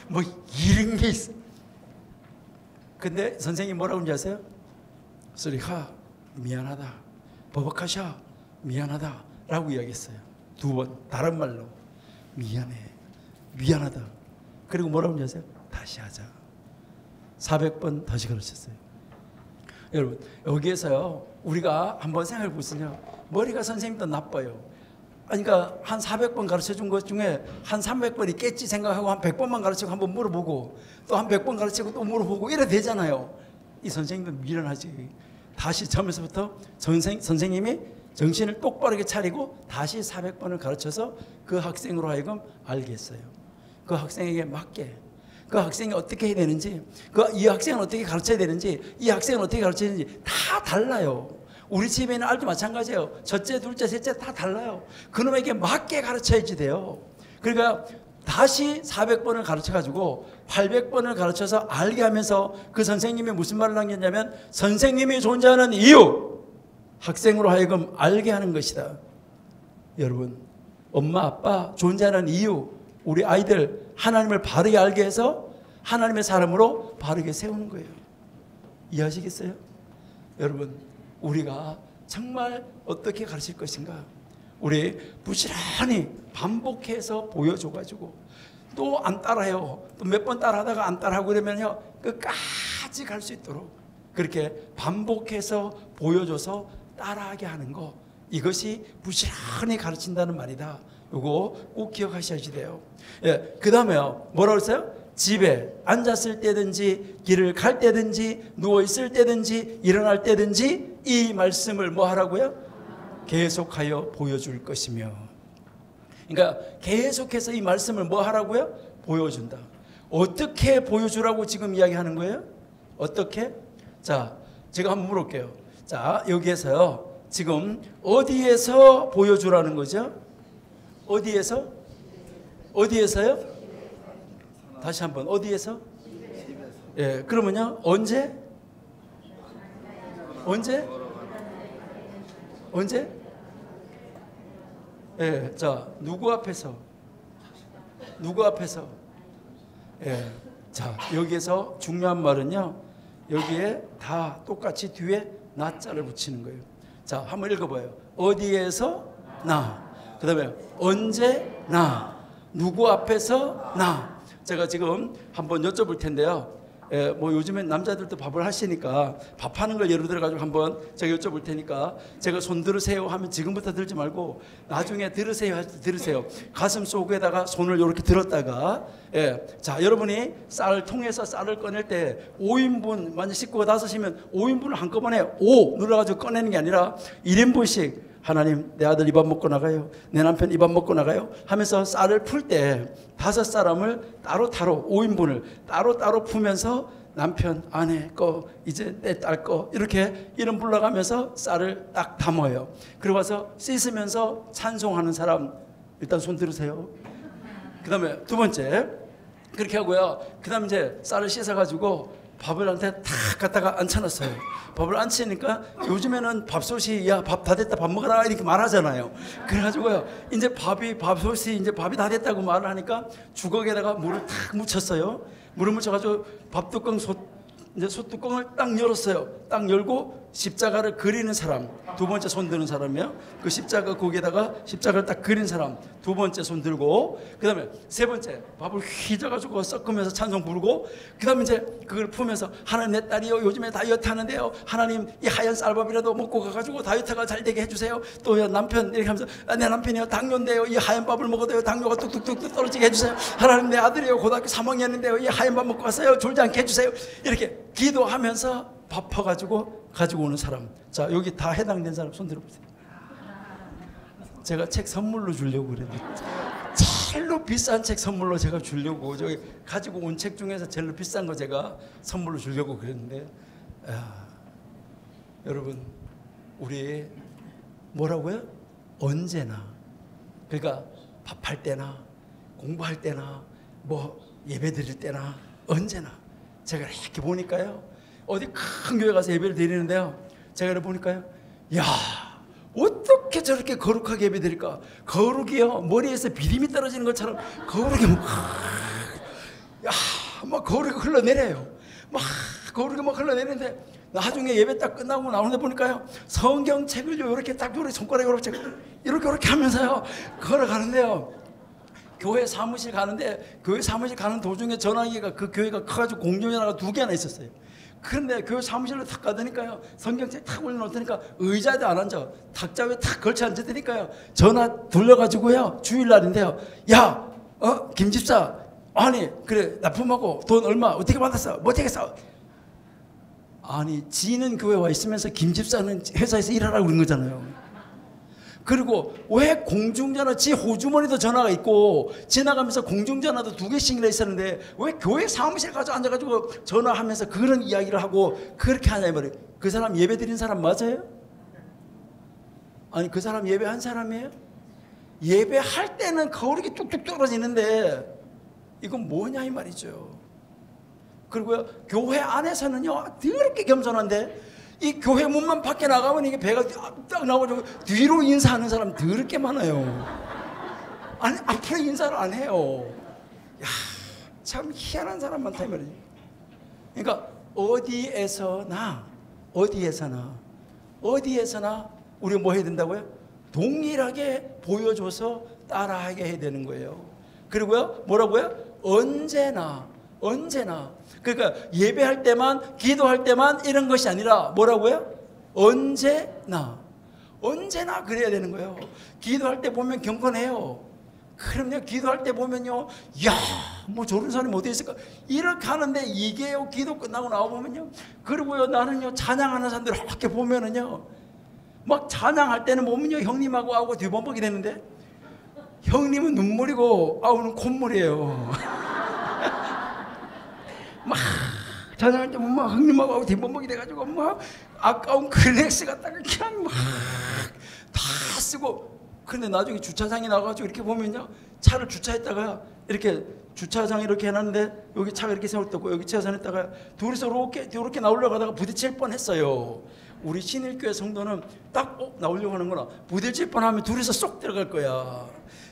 [SPEAKER 1] 뭐 이런 게 있어. 근데 선생님 뭐라고 하는지 아세요? 쓰리하 미안하다, 버벅하샤 미안하다 라고 이야기했어요. 두 번 다른 말로 미안해, 미안하다. 그리고 뭐라고 하는지 아세요? 다시 하자. 400번 다시 가르쳤어요. 여러분 여기에서요 우리가 한번 생각해 보세요. 머리가 선생님도 나빠요. 그러니까 한 400번 가르쳐준 것 중에 한 300번이 깼지 생각하고 한 100번만 가르치고 한번 물어보고 또 한 100번 가르치고 또 물어보고 이래 되잖아요. 이 선생님도 미련하지. 다시 처음에서부터 선생님이 정신을 똑바르게 차리고 다시 400번을 가르쳐서 그 학생으로 하여금 알게 했어요. 그 학생에게 맞게. 그 학생이 어떻게 해야 되는지, 이 학생은 어떻게 가르쳐야 되는지, 이 학생은 어떻게 가르쳐야 되는지 다 달라요. 우리 집에 있는 아이도 마찬가지예요. 첫째, 둘째, 셋째 다 달라요. 그놈에게 맞게 가르쳐야지 돼요. 그러니까 다시 400번을 가르쳐가지고 800번을 가르쳐서 알게 하면서 그 선생님이 무슨 말을 남겼냐면 선생님이 존재하는 이유, 학생으로 하여금 알게 하는 것이다. 여러분, 엄마 아빠 존재하는 이유, 우리 아이들 하나님을 바르게 알게 해서 하나님의 사람으로 바르게 세우는 거예요. 이해하시겠어요? 여러분, 우리가 정말 어떻게 가르칠 것인가? 우리 부지런히 반복해서 보여줘가지고 또 안 따라해요. 또 몇 번 따라하다가 안 따라하고 그러면요, 끝까지 갈 수 있도록 그렇게 반복해서 보여줘서 따라하게 하는 거, 이것이 부지런히 가르친다는 말이다. 이거 꼭 기억하셔야지 돼요. 예, 그 다음에요, 뭐라고 했어요? 집에 앉았을 때든지 길을 갈 때든지 누워있을 때든지 일어날 때든지 이 말씀을 뭐 하라고요? 계속하여 보여줄 것이며. 그러니까 계속해서 이 말씀을 뭐 하라고요? 보여준다. 어떻게 보여주라고 지금 이야기하는 거예요? 어떻게? 자, 제가 한번 물어볼게요. 자, 여기에서요, 지금 어디에서 보여주라는 거죠? 어디에서? 어디에서요? 다시 한번, 어디에서? 예, 그러면요, 언제? 언제? 언제? 예, 자, 누구 앞에서? 누구 앞에서? 예, 자, 여기에서 중요한 말은요, 여기에 다 똑같이 뒤에 나자를 붙이는 거예요. 자, 한번 읽어봐요. 어디에서? 나. 그 다음에 언제? 나. 누구 앞에서? 나. 제가 지금 한번 여쭤볼 텐데요. 뭐 요즘엔 남자들도 밥을 하시니까 밥하는 걸 예로 들어가지고 한번 제가 여쭤볼 테니까, 제가 손 들으세요 하면 지금부터 들지 말고 나중에 들으세요 할 때 들으세요. 가슴 속에다가 손을 이렇게 들었다가, 자, 여러분이 쌀 통에서 쌀을 꺼낼 때 5인분, 만약 식구가 5이면 5인분을 한꺼번에 5 눌러가지고 꺼내는 게 아니라 1인분씩, 하나님, 내 아들 이 밥 먹고 나가요, 내 남편 이 밥 먹고 나가요 하면서 쌀을 풀 때 5사람을 따로따로 5인분을 따로따로 풀면서 남편, 아내 거, 이제 내 딸 거, 이렇게 이름 불러가면서 쌀을 딱 담아요. 그리고 와서 씻으면서 찬송하는 사람 일단 손 들으세요. 그 다음에 두 번째 그렇게 하고요. 그 다음에 이제 쌀을 씻어가지고 밥을 한테 탁 갖다가 앉혀놨어요. 밥을 앉히니까 요즘에는 밥솥이, 야, 밥 다 됐다, 밥 먹어라, 이렇게 말하잖아요. 그래가지고요, 이제 밥솥이 이제 밥이 다 됐다고 말을 하니까 주걱에다가 물을 탁 묻혔어요. 물을 묻혀가지고 밥뚜껑 이제 솥뚜껑을 딱 열었어요. 딱 열고 십자가를 그리는 사람, 두 번째 손 드는 사람이요. 그 십자가 거기에다가 십자가를 딱 그린 사람, 두 번째 손 들고, 그 다음에 세 번째 밥을 휘저가지고 섞으면서 찬송 부르고, 그 다음에 이제 그걸 풀면서, 하나님, 내 딸이요, 요즘에 다이어트 하는데요, 하나님, 이 하얀 쌀밥이라도 먹고 가가지고 다이어트가 잘 되게 해주세요. 또 남편 이렇게 하면서, 내 남편이요, 당뇨인데요, 이 하얀 밥을 먹어도요, 당뇨가 뚝뚝뚝 떨어지게 해주세요. 하나님, 내 아들이요, 고등학교 3학년인데요, 이 하얀 밥 먹고 갔어요, 졸지 않게 해주세요. 이렇게 기도하면서 밥 퍼가지고 가지고 오는 사람. 자, 여기 다 해당된 사람 손 들어보세요. 제가 책 선물로 주려고 그랬는데, 제일로 비싼 책 선물로 제가 주려고, 저기 가지고 온 책 중에서 제일로 비싼 거 제가 선물로 주려고 그랬는데, 여러분, 우리 뭐라고요? 언제나, 그러니까 밥할 때나 공부할 때나 뭐 예배 드릴 때나 언제나 제가 이렇게 보니까요, 어디 큰 교회 가서 예배를 드리는데요, 제가 이렇게 보니까요, 야, 어떻게 저렇게 거룩하게 예배 드릴까? 거룩이요, 머리에서 비림이 떨어지는 것처럼 거룩이 막 거룩이 흘러내려요. 막 거룩이 막 흘러내리는데, 나중에 예배 딱 끝나고 나오는데 보니까요, 성경책을 이렇게 딱 이렇게 손가락에 이렇게 하면서요 걸어가는데요, 교회 사무실 가는데, 교회 사무실 가는 도중에 전화기가, 그 교회가 커가지고 공중전화가 2개나 있었어요. 그런데 교회 사무실로 탁 가더니까요, 성경책 탁 올려놓으니까 의자에도 안 앉아, 탁자 위에 탁 걸쳐 앉으더니까요, 전화 돌려가지고요, 주일날인데요, 야, 김 집사, 아니 그래, 납품하고 돈 얼마 어떻게 받았어? 뭐 어떻게 했어? 아니, 지는 교회 와 있으면서 김 집사는 회사에서 일하라고 그런 거잖아요. 그리고 왜 공중전화, 지 호주머니도 전화가 있고 지나가면서 공중전화도 2개씩이나 있었는데 왜 교회 사무실 가서 앉아가지고 전화하면서 그런 이야기를 하고 그렇게 하냐 이 말이에요. 그 사람 예배 드린 사람 맞아요? 아니, 그 사람 예배한 사람이에요? 예배할 때는 거룩이 뚝뚝 떨어지는데 이건 뭐냐 이 말이죠. 그리고요, 교회 안에서는요 더럽게 겸손한데 이 교회 문만 밖에 나가면 이게 배가 딱 나오고 뒤로 인사하는 사람 더럽게 많아요. 아니, 앞으로 인사를 안 해요. 야, 참 희한한 사람 많다 이 말이에요. 그러니까 어디에서나 우리 뭐 해야 된다고요? 동일하게 보여줘서 따라하게 해야 되는 거예요. 그리고요, 뭐라고요? 언제나. 그러니까 예배할 때만, 기도할 때만 이런 것이 아니라 뭐라고요? 언제나 그래야 되는 거예요. 기도할 때 보면 경건해요. 그럼요, 기도할 때 보면요, 야, 뭐 저런 사람이 어디 있을까? 이렇게 하는데 이게요, 기도 끝나고 나와보면요. 그리고요, 나는요, 찬양하는 사람들 이렇게 보면은요, 막 찬양할 때는 보면요, 형님하고 하고 뒤범벅이 되는데, 형님은 눈물이고, 아우는 콧물이에요. 막 찬양할 때 막 형님하고 하고 뒤범벅이 돼가지고, 막 아까운 클렉스 갖다가 그냥 막 다 쓰고, 근데 나중에 주차장에 나가가지고 이렇게 보면요, 차를 주차했다가 이렇게 주차장 이렇게 해놨는데 여기 차가 이렇게 세웠다고 여기 주차장에다가 둘이서 이렇게 나오려고 하다가 부딪힐 뻔했어요. 우리 신일교회 성도는 딱 나오려고 하는구나. 부딪힐 뻔하면 둘이서 쏙 들어갈 거야.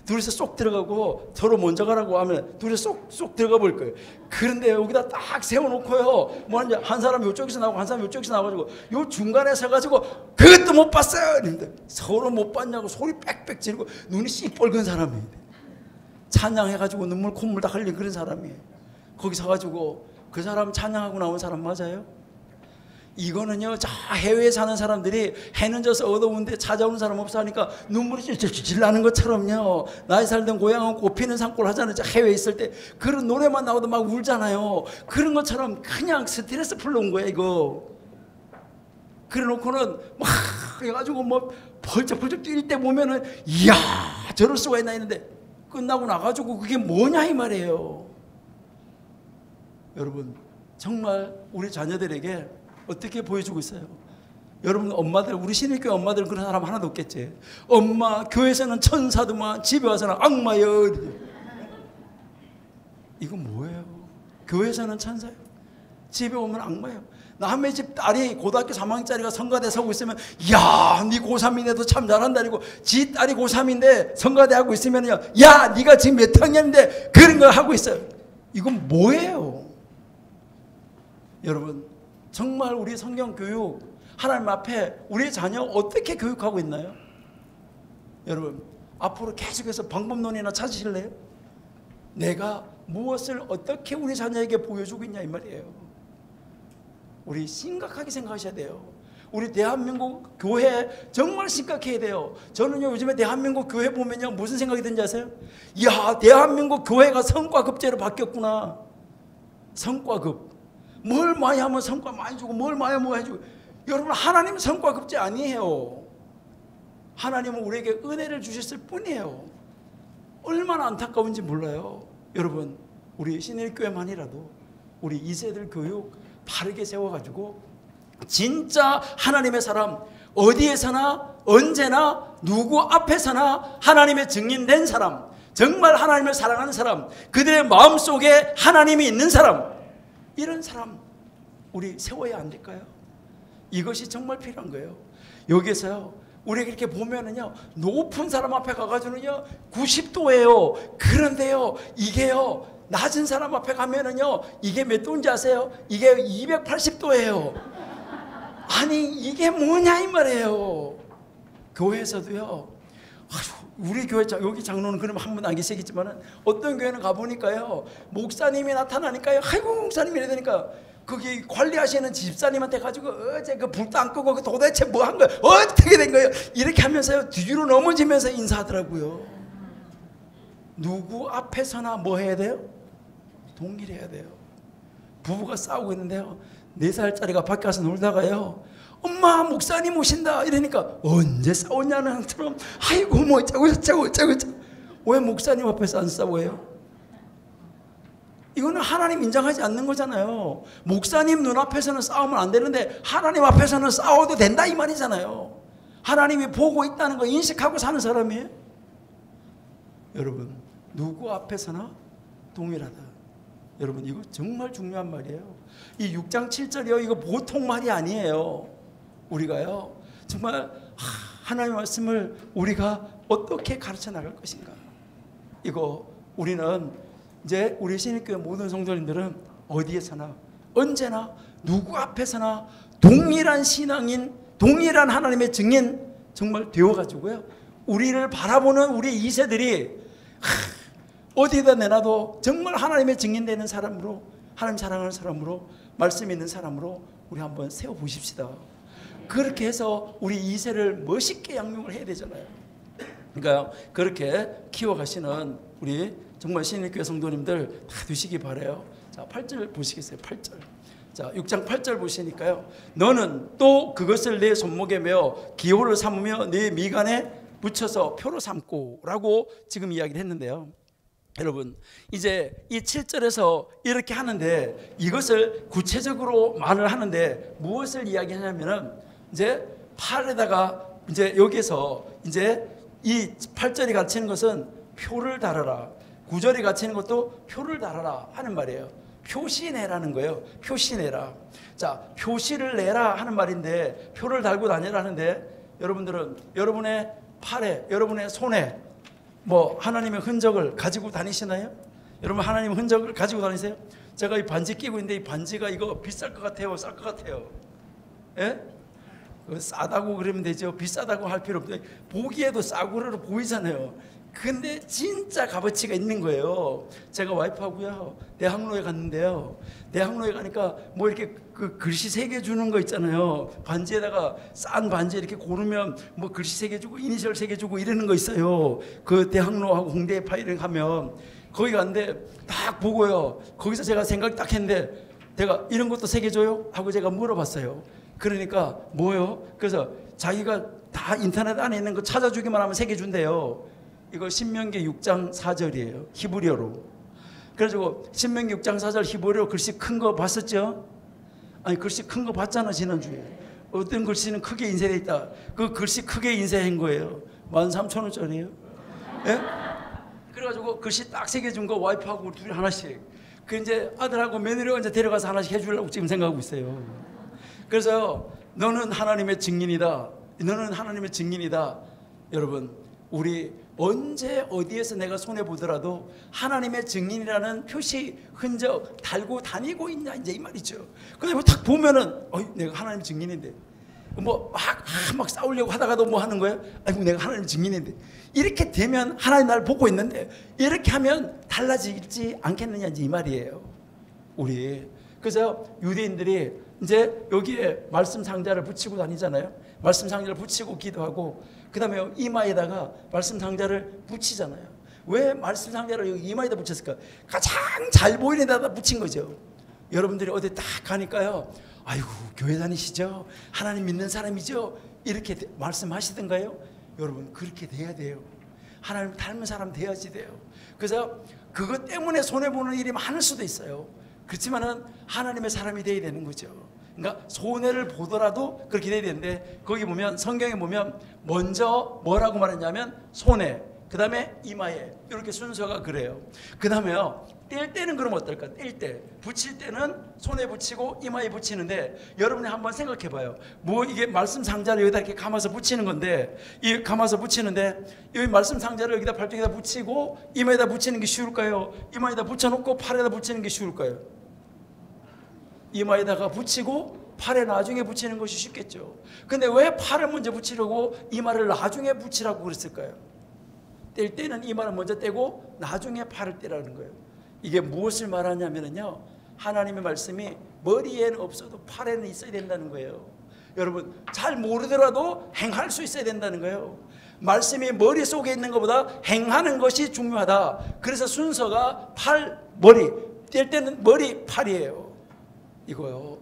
[SPEAKER 1] 둘이서 쏙 들어가고 서로 먼저 가라고 하면 둘이서 쏙 들어가 볼 거예요. 그런데 여기다 딱 세워놓고요, 뭐 한 사람 이쪽에서 나오고 한 사람 이쪽에서 나와가지고 요 중간에 서가지고 그것도 못 봤어요. 그런데 서로 못 봤냐고 소리 빽빽 지르고 눈이 씨뻘건 사람이에요. 찬양해가지고 눈물 콧물 다 흘린 그런 사람이에요. 거기 서가지고 그 사람 찬양하고 나온 사람 맞아요? 이거는요, 저 해외에 사는 사람들이 해는 져서 어두운데 찾아오는 사람 없어 하니까 눈물이 찔찔찔 나는 것처럼요, 나이 살던 고향은 꽃피는 산골 하잖아요. 저 해외에 있을 때 그런 노래만 나오도 막 울잖아요. 그런 것처럼 그냥 스트레스 풀러온 거예요 이거. 그래 놓고는 막 해가지고 뭐 펄쩍펄쩍 뛸 때 보면은 이야 저럴 수가 있나 했는데 끝나고 나가지고 그게 뭐냐 이 말이에요. 여러분, 정말 우리 자녀들에게 어떻게 보여주고 있어요? 여러분 엄마들, 우리 신일교회 엄마들은 그런 사람 하나도 없겠지. 엄마 교회에서는 천사더만 집에 와서는 악마여. 이건 뭐예요? 교회에서는 천사예요, 집에 오면 악마예요. 남의 집 딸이 고등학교 3학년짜리가 성가대 서고 있으면 야, 네 고3인데도 참 잘한다. 그리고 지 딸이 고3인데 성가대 하고 있으면요, 야, 네가 지금 몇 학년인데 그런 거 하고 있어요. 이건 뭐예요? 여러분, 정말 우리 성경 교육 하나님 앞에 우리 자녀 어떻게 교육하고 있나요? 여러분, 앞으로 계속해서 방법론이나 찾으실래요? 내가 무엇을 어떻게 우리 자녀에게 보여주고 있냐 이 말이에요. 우리 심각하게 생각하셔야 돼요. 우리 대한민국 교회 정말 심각해야 돼요. 저는요, 요즘에 대한민국 교회 보면요, 무슨 생각이 드는지 아세요? 이야, 대한민국 교회가 성과급제로 바뀌었구나. 성과급. 뭘 많이 하면 성과 많이 주고 뭘 많이 하면 뭐 해주고. 여러분, 하나님은 성과급제 아니에요. 하나님은 우리에게 은혜를 주셨을 뿐이에요. 얼마나 안타까운지 몰라요. 여러분, 우리 신일교회만이라도 우리 2세들 교육 바르게 세워가지고 진짜 하나님의 사람, 어디에서나 언제나 누구 앞에서나 하나님의 증인된 사람, 정말 하나님을 사랑하는 사람, 그들의 마음속에 하나님이 있는 사람, 이런 사람 우리 세워야 안 될까요? 이것이 정말 필요한 거예요. 여기서요, 우리가 이렇게 보면은요, 높은 사람 앞에 가가지고는요 90도예요. 그런데요, 이게요 낮은 사람 앞에 가면은요 이게 몇 도인지 아세요? 이게 280도예요. 아니 이게 뭐냐 이 말이에요. 교회에서도요, 우리 교회 여기 장로는 그럼 한 분 안 계시겠지만은 어떤 교회는 가보니까요, 목사님이 나타나니까요, 아이고 목사님이 이래야 되니까 거기 관리하시는 집사님한테 가지고 어제 그 불도 안 끄고 그 도대체 뭐 한 거야, 어떻게 된 거예요, 이렇게 하면서요 뒤로 넘어지면서 인사하더라고요. 누구 앞에서나 뭐 해야 돼요? 동일해야 돼요. 부부가 싸우고 있는데요, 4살짜리가 밖에 가서 놀다가요, 엄마 목사님 오신다 이러니까 언제 싸웠냐는 것처럼 아이고 뭐 어쩌고 왜 목사님 앞에서 안 싸워요? 이거는 하나님 인정하지 않는 거잖아요. 목사님 눈앞에서는 싸우면 안 되는데 하나님 앞에서는 싸워도 된다 이 말이잖아요. 하나님이 보고 있다는 거 인식하고 사는 사람이에요. 여러분, 누구 앞에서나 동일하다. 여러분, 이거 정말 중요한 말이에요. 이 6장 7절이요, 이거 보통 말이 아니에요. 우리가요 정말 하나님의 말씀을 우리가 어떻게 가르쳐 나갈 것인가. 이거 우리는 이제 우리 신일교회 모든 성도님들은 어디에서나 언제나 누구 앞에서나 동일한 신앙인, 동일한 하나님의 증인 정말 되어가지고요 우리를 바라보는 우리 2세들이 어디에다 내놔도 정말 하나님의 증인되는 사람으로, 하나님 사랑하는 사람으로, 말씀 있는 사람으로 우리 한번 세워보십시다. 그렇게 해서 우리 2세를 멋있게 양육을 해야 되잖아요. 그러니까 그렇게 키워가시는 우리 정말 신일교회 성도님들 다 되시기 바라요. 자, 8절 보시겠어요? 8절. 자, 6장 8절 보시니까요. 너는 또 그것을 내 손목에 메어 기호를 삼으며 네 미간에 붙여서 표로 삼고 라고 지금 이야기를 했는데요. 여러분 이제 이 7절에서 이렇게 하는데 이것을 구체적으로 말을 하는데 무엇을 이야기하냐면은 이제 팔에다가 이제 여기서 이제 이 8절이 가르치는 것은 표를 달아라, 9절이 가르치는 것도 표를 달아라 하는 말이에요. 표시내라는 거예요. 표시내라. 자, 표시를 내라 하는 말인데 표를 달고 다니라 하는데 여러분들은 여러분의 팔에, 여러분의 손에 뭐 하나님의 흔적을 가지고 다니시나요? 여러분 하나님의 흔적을 가지고 다니세요? 제가 이 반지 끼고 있는데 이 반지가 이거 비쌀 것 같아요? 쌀 것 같아요? 예? 싸다고 그러면 되죠. 비싸다고 할 필요 없어요. 보기에도 싸구려로 보이잖아요. 근데 진짜 값어치가 있는 거예요. 제가 와이프하고요 대학로에 갔는데요. 대학로에 가니까 뭐 이렇게 그 글씨 새겨주는 거 있잖아요. 반지에다가 싼 반지 이렇게 고르면 뭐 글씨 새겨주고 이니셜 새겨주고 이러는 거 있어요. 그 대학로하고 홍대에 파이를 가면 거기 갔는데 딱 보고요. 거기서 제가 생각 딱 했는데 내가 이런 것도 새겨줘요? 하고 제가 물어봤어요. 그러니까 뭐요? 그래서 자기가 다 인터넷 안에 있는 거 찾아주기만 하면 새겨준대요. 이거 신명기 6장 4절이에요. 히브리어로. 그래가지고 신명기 6장 4절 히브리어 글씨 큰 거 봤었죠? 아니 글씨 큰 거 봤잖아 지난주에. 어떤 글씨는 크게 인쇄되어 있다. 그 글씨 크게 인쇄한 거예요. 13,000원짜리예요. 예? 그래가지고 글씨 딱 새겨준 거 와이프하고 둘이 하나씩. 그 이제 아들하고 며느리가 이제 데려가서 하나씩 해주려고 지금 생각하고 있어요. 그래서 너는 하나님의 증인이다. 너는 하나님의 증인이다. 여러분 우리 언제 어디에서 내가 손해보더라도 하나님의 증인이라는 표시 흔적 달고 다니고 있냐 이제 이 말이죠. 그다음에 딱 보면은 내가 하나님 증인인데 뭐 막 싸우려고 하다가도 뭐 하는 거예요? 아이고 내가 하나님 증인인데 이렇게 되면 하나님 나를 보고 있는데 이렇게 하면 달라지지 않겠느냐 이제 이 말이에요. 우리 그래서 유대인들이 이제 여기에 말씀 상자를 붙이고 다니잖아요. 말씀 상자를 붙이고 기도하고 그 다음에 이마에다가 말씀 상자를 붙이잖아요. 왜 말씀 상자를 여기 이마에다 붙였을까? 가장 잘 보이는 데다 붙인 거죠. 여러분들이 어디 딱 가니까요. 아이고 교회 다니시죠? 하나님 믿는 사람이죠? 이렇게 말씀하시던가요? 여러분 그렇게 돼야 돼요. 하나님 닮은 사람 돼야지 돼요. 그래서 그것 때문에 손해보는 일이 많을 수도 있어요. 그렇지만은 하나님의 사람이 돼야 되는 거죠. 그러니까 손해를 보더라도 그렇게 돼야 되는데 거기 보면 성경에 보면 먼저 뭐라고 말했냐면 손해, 그 다음에 이마에 이렇게 순서가 그래요. 그 다음에요 뗄 때는 그럼 어떨까? 뗄 때 붙일 때는 손에 붙이고 이마에 붙이는데 여러분이 한번 생각해 봐요. 뭐 이게 말씀 상자를 여기다 이렇게 감아서 붙이는 건데 이 감아서 붙이는데 이 말씀 상자를 여기다 발등에다 붙이고 이마에다 붙이는 게 쉬울까요? 이마에다 붙여놓고 팔에다 붙이는 게 쉬울까요? 이마에다가 붙이고 팔에 나중에 붙이는 것이 쉽겠죠. 근데 왜 팔을 먼저 붙이려고 이마를 나중에 붙이라고 그랬을까요? 뗄 때는 이마를 먼저 떼고 나중에 팔을 떼라는 거예요. 이게 무엇을 말하냐면요 하나님의 말씀이 머리에는 없어도 팔에는 있어야 된다는 거예요. 여러분 잘 모르더라도 행할 수 있어야 된다는 거예요. 말씀이 머릿속에 있는 것보다 행하는 것이 중요하다. 그래서 순서가 팔, 머리, 뗄 때는 머리, 팔이에요. 이거요.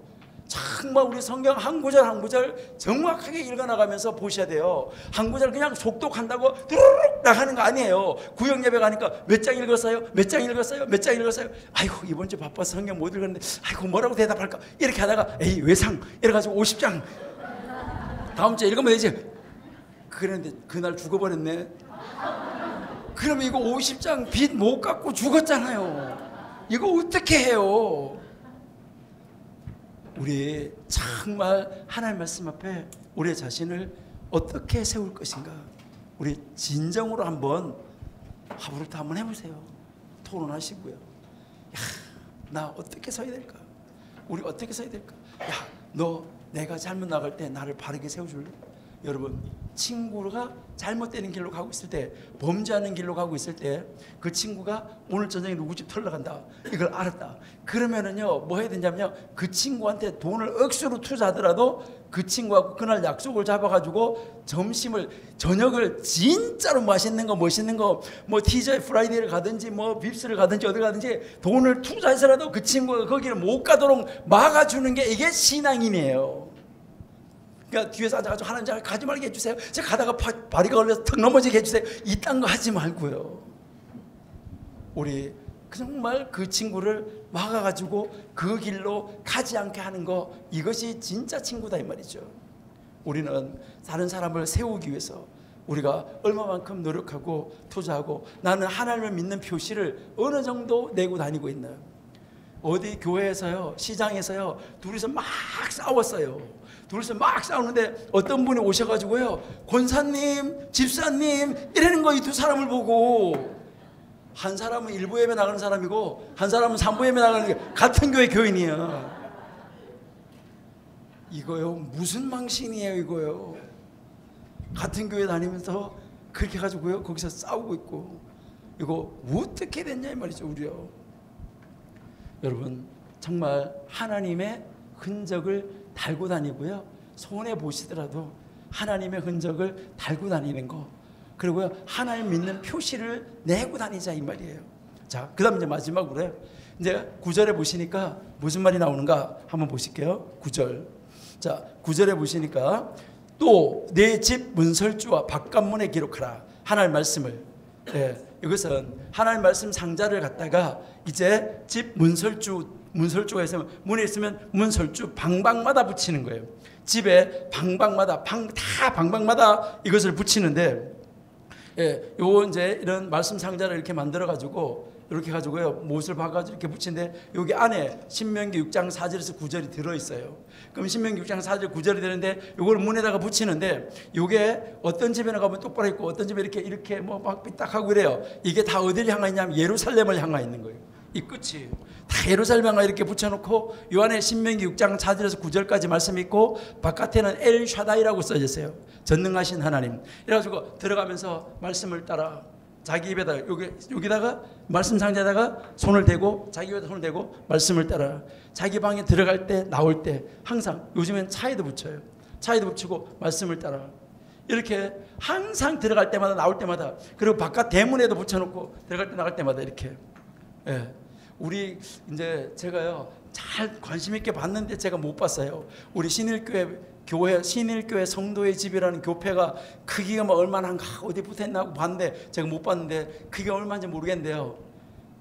[SPEAKER 1] 정말 우리 성경 한 구절 한 구절 정확하게 읽어나가면서 보셔야 돼요. 한 구절 그냥 속독한다고 뚜루룩 나가는 거 아니에요. 구역 예배 가니까 몇 장 읽었어요? 몇 장 읽었어요? 몇 장 읽었어요? 아이고 이번 주 바빠서 성경 못 읽었는데 아이고 뭐라고 대답할까? 이렇게 하다가 에이 외상 이래가지고 50장 다음 주에 읽으면 되지. 그런데 그날 죽어버렸네. 그러면 이거 50장 빚 못 갚고 죽었잖아요. 이거 어떻게 해요? 우리 정말 하나님 말씀 앞에 우리의 자신을 어떻게 세울 것인가, 우리 진정으로 한번 하부르트 한번 해보세요. 토론하시고요. 야, 나 어떻게 서야 될까? 우리 어떻게 서야 될까? 야, 너 내가 잘못 나갈 때 나를 바르게 세워줄래? 여러분, 친구가 잘못되는 길로 가고 있을 때, 범죄하는 길로 가고 있을 때, 그 친구가 오늘 저녁에 누구 집 털러 간다, 이걸 알았다. 그러면은요, 뭐 해야 되냐면요, 그 친구한테 돈을 억수로 투자하더라도 그 친구하고 그날 약속을 잡아가지고 저녁을 진짜로 맛있는 거, 멋있는 거, 뭐 TJ 프라이데이를 가든지 뭐 빕스를 가든지 어디 가든지 돈을 투자해서라도 그 친구가 거기를 못 가도록 막아주는 게 이게 신앙인이에요. 그러니까 뒤에서 앉아가지고 하나님 제가 가지 말게 해주세요. 제가 가다가 발이가 걸려서 턱 넘어지게 해주세요. 이딴 거 하지 말고요. 우리 정말 그 친구를 막아가지고 그 길로 가지 않게 하는 거, 이것이 진짜 친구다 이 말이죠. 우리는 다른 사람을 세우기 위해서 우리가 얼마만큼 노력하고 투자하고, 나는 하나님을 믿는 표시를 어느 정도 내고 다니고 있나요? 어디 교회에서요, 시장에서요, 둘이서 막 싸웠어요. 둘이서 막 싸우는데 어떤 분이 오셔가지고요, 권사님, 집사님 이러는 거, 이 두 사람을 보고, 한 사람은 일부 예배 나가는 사람이고 한 사람은 삼부 예배 나가는 게 같은 교회 교인이야. 이거요, 무슨 망신이에요 이거요. 같은 교회 다니면서 그렇게 가지고요 거기서 싸우고 있고, 이거 어떻게 됐냐 이 말이죠. 우리요, 여러분, 정말 하나님의 흔적을 달고 다니고요, 손해 보시더라도 하나님의 흔적을 달고 다니는 거, 그리고요 하나님 믿는 표시를 내고 다니자 이 말이에요. 자, 그 다음 이제 마지막으로 이제 9절에 보시니까 무슨 말이 나오는가 한번 보실게요. 9절. 자, 9절에 보시니까 또 내 집 문설주와 바깥문에 기록하라. 하나님 말씀을, 이것은 하나님 말씀 상자를 갖다가 이제 집 문설주가 있으면, 문에 있으면 문설주 방방마다 붙이는 거예요. 집에 방방마다, 다 방방마다 이것을 붙이는데, 요 이제 이런 말씀 상자를 이렇게 만들어 가지고 이렇게 가지고요, 못을 박아가지고 이렇게 붙이는데, 여기 안에 신명기 6장 4절에서 9절이 들어 있어요. 그럼 신명기 6장 4절 9절이 되는데, 요걸 문에다가 붙이는데, 요게 어떤 집에나 가면 똑바로 있고 어떤 집에 이렇게 뭐 막 삐딱하고 이래요. 이게 다 어디를 향해 있냐면 예루살렘을 향해 있는 거예요. 이 끝이 다 예루살렘에 이렇게 붙여놓고, 요 안에 신명기 6장 4절에서 9절까지 말씀이 있고, 바깥에는 엘 샤다이라고 써져 있어요. 전능하신 하나님. 이래가지고 들어가면서 말씀을 따라 자기 입에다가, 여기다가 말씀 상자에다가 손을 대고, 자기 입에다 손을 대고 말씀을 따라, 자기 방에 들어갈 때 나올 때 항상, 요즘엔 차에도 붙여요. 차에도 붙이고 말씀을 따라, 이렇게 항상 들어갈 때마다 나올 때마다, 그리고 바깥 대문에도 붙여놓고 들어갈 때 나갈 때마다 이렇게. 우리 이제 제가요 잘 관심 있게 봤는데 제가 못 봤어요. 우리 신일교회 성도의 집이라는 교패가 크기가 뭐 얼마나 한가, 어디 붙어있나 하고 봤는데 제가 못 봤는데 크기가 얼마인지 모르겠는데요,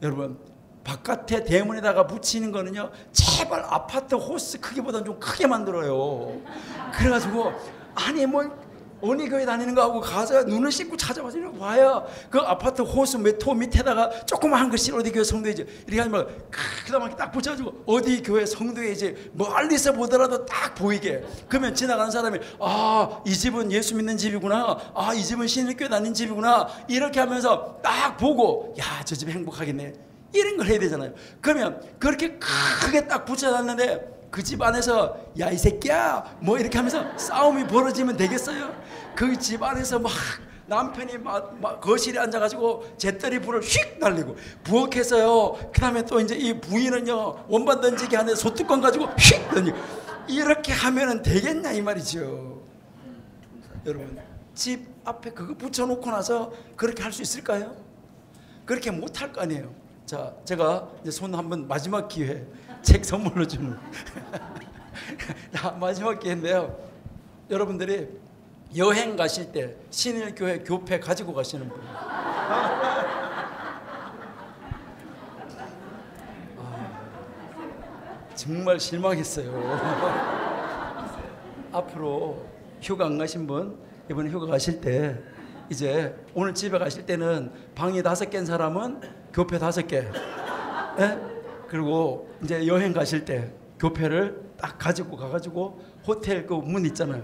[SPEAKER 1] 여러분, 바깥에 대문에다가 붙이는 거는요, 제발 아파트 호스 크기보다는 좀 크게 만들어요. 그래가지고 아니 뭐 어느 교회 다니는 거 하고 가서 눈을 씻고 찾아봐서 와야 그 아파트 호수 몇 호 밑에다가 조그마한 글씨 어디 교회 성도이지 이렇게 하면 그다음에 딱 붙여가지고 어디 교회 성도이지 멀리서 보더라도 딱 보이게. 그러면 지나가는 사람이, 아, 이 집은 예수 믿는 집이구나, 아, 이 집은 신일교회 다니는 집이구나, 이렇게 하면서 딱 보고, 야, 저 집 행복하겠네, 이런 걸 해야 되잖아요. 그러면 그렇게 크게 딱 붙여놨는데 그 집 안에서 야, 이 새끼야 뭐 이렇게 하면서 싸움이 벌어지면 되겠어요? 그 집 안에서 막 남편이 막 거실에 앉아가지고 재떨이 불을 휙 날리고 부엌에서요, 그 다음에 또 이제 이 부인은요 원반 던지기 하는데 소뚜껑 가지고 휙 던지고, 이렇게 하면은 되겠냐 이 말이죠. 여러분, 집 앞에 그거 붙여놓고 나서 그렇게 할 수 있을까요? 그렇게 못할 거 아니에요. 자, 제가 이제 손 한번, 마지막 기회 책 선물로 주는 마지막 기회인데요, 여러분들이 여행 가실 때 신일교회 교패 가지고 가시는 분, 정말 실망했어요. 앞으로 휴가 안 가신 분, 이번에 휴가 가실 때 이제 오늘 집에 가실 때는 방이 5개인 사람은 교패 5개, 그리고 이제 여행 가실 때 교패를 딱 가지고 가가지고 호텔 그 문 있잖아요.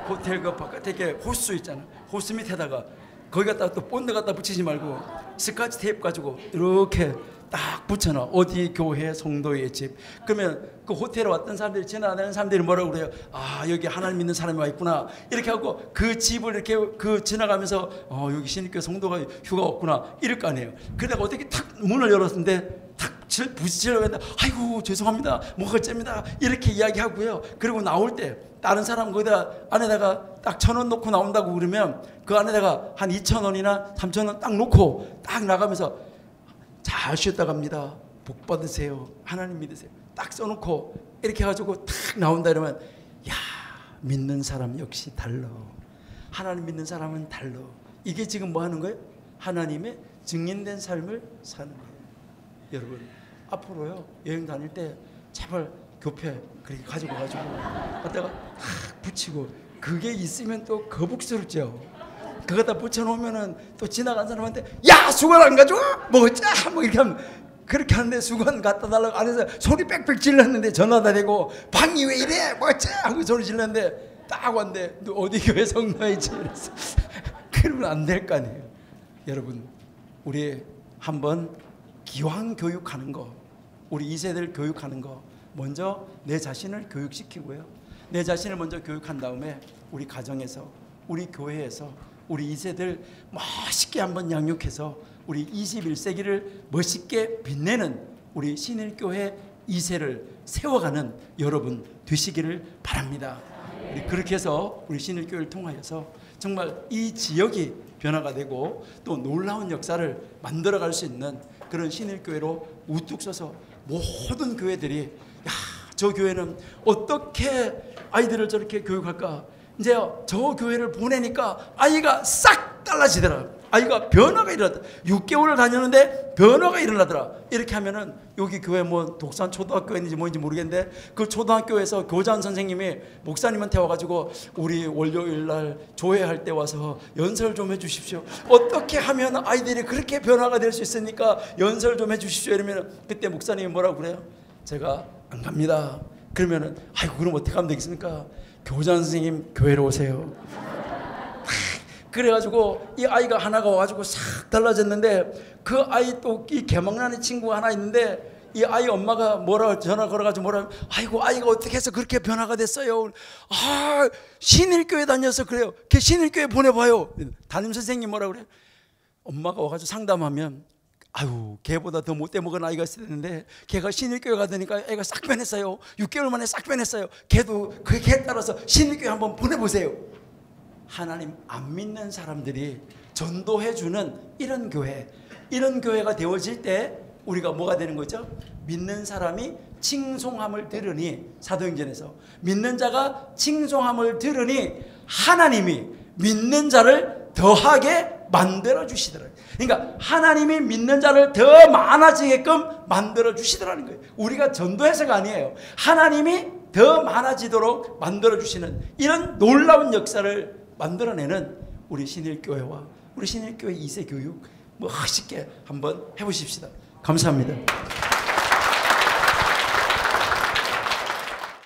[SPEAKER 1] 호텔 그 바깥에 이렇게 호스 있잖아요. 호스 밑에다가 거기 갖다 또 본드 갖다 붙이지 말고 스카치 테이프 가지고 이렇게 딱 붙여놔. 어디 교회 성도의 집. 그러면 그 호텔에 왔던 사람들이 지나다니는 사람들이 뭐라고 그래요? 아, 여기 하나님 믿는 사람이 와 있구나. 이렇게 하고 그 집을 이렇게 그 지나가면서 여기 신입교회 성도가 휴가 왔구나 이럴 거 아니에요. 그러다가 어떻게 탁 문을 열었는데 탁 부딪히려고 했는데 아이고 죄송합니다, 뭐가 어cep니다 이렇게 이야기하고요. 그리고 나올 때 다른 사람 거기다 안에다가 딱 1,000원 놓고 나온다고 그러면 그 안에다가 한 2,000원이나 3,000원 딱 놓고 딱 나가면서 잘 쉬었다 갑니다, 복 받으세요, 하나님 믿으세요 딱 써놓고 이렇게 해가지고 탁 나온다 이러면 야, 믿는 사람 역시 달라. 하나님 믿는 사람은 달라. 이게 지금 뭐 하는 거예요? 하나님의 증인된 삶을 사는 거예요. 여러분 앞으로요 여행 다닐 때 제발 교패 그렇게 가지고 갖다가 탁 붙이고, 그게 있으면 또 거북스럽죠. 그거다 붙여놓으면은 또 지나간 사람한테 야, 수건 안 가져와? 뭐 어쩌? 뭐 이렇게 하면, 그렇게 하는데 수건 갖다 달라고 안에서 소리 빽빽 질렀는데 전화다 대고 방이 왜 이래? 뭐 어쩌? 하고 소리 질렀는데 딱 왔는데 너 어디 교회 성도이지? 이랬어. 그러면 안 될 거 아니에요. 여러분 우리 한번 기왕 교육하는 거, 우리 2세대를 교육하는 거, 먼저 내 자신을 교육시키고요. 내 자신을 먼저 교육한 다음에 우리 가정에서, 우리 교회에서 우리 2세들 멋있게 한번 양육해서 우리 21세기를 멋있게 빛내는 우리 신일교회 2세를 세워가는 여러분 되시기를 바랍니다. 우리 그렇게 해서 우리 신일교회를 통하여서 정말 이 지역이 변화가 되고 또 놀라운 역사를 만들어갈 수 있는 그런 신일교회로 우뚝 서서 모든 교회들이 야, 저 교회는 어떻게 아이들을 저렇게 교육할까? 이제 저 교회를 보내니까 아이가 싹 달라지더라. 아이가 변화가 일어났다. 6개월을 다녔는데 변화가 일어나더라. 이렇게 하면은 여기 교회 뭐 독산 초등학교인지 뭔지 모르겠는데 그 초등학교에서 교장 선생님이 목사님한테 와가지고 우리 월요일 날 조회할 때 와서 연설 좀 해주십시오. 어떻게 하면 아이들이 그렇게 변화가 될 수 있으니까 연설 좀 해주십시오. 이러면 그때 목사님이 뭐라고 그래요? 제가 안 갑니다. 그러면은 아이고 그럼 어떻게 하면 되겠습니까? 교장 선생님 교회로 오세요. 그래가지고 이 아이가 하나가 와가지고 싹 달라졌는데, 그 아이 또 이 개망나는 친구가 하나 있는데 이 아이 엄마가 뭐라고 전화 걸어가지고 뭐라고, 아이고 아이가 어떻게 해서 그렇게 변화가 됐어요. 아, 신일교회 다녀서 그래요. 걔 신일교회 보내봐요. 담임 선생님 뭐라고 그래요? 엄마가 와가지고 상담하면 아유, 걔보다 더 못돼 먹은 아이가 있었는데 걔가 신일교회 가더니까 애가 싹 변했어요. 6개월 만에 싹 변했어요. 걔도 그 걔에 따라서 신일교회 한번 보내보세요. 하나님 안 믿는 사람들이 전도해주는 이런 교회, 이런 교회가 되어질 때 우리가 뭐가 되는 거죠? 믿는 사람이 칭송함을 들으니, 사도행전에서 믿는 자가 칭송함을 들으니 하나님이 믿는 자를 더하게 만들어 주시더라. 그러니까 하나님이 믿는 자를 더 많아지게끔 만들어 주시더라는 거예요. 우리가 전도해서가 아니에요. 하나님이 더 많아지도록 만들어 주시는 이런 놀라운 역사를 만들어내는 우리 신일교회와 우리 신일교회 2세 교육 멋있게 한번 해보십시다. 감사합니다.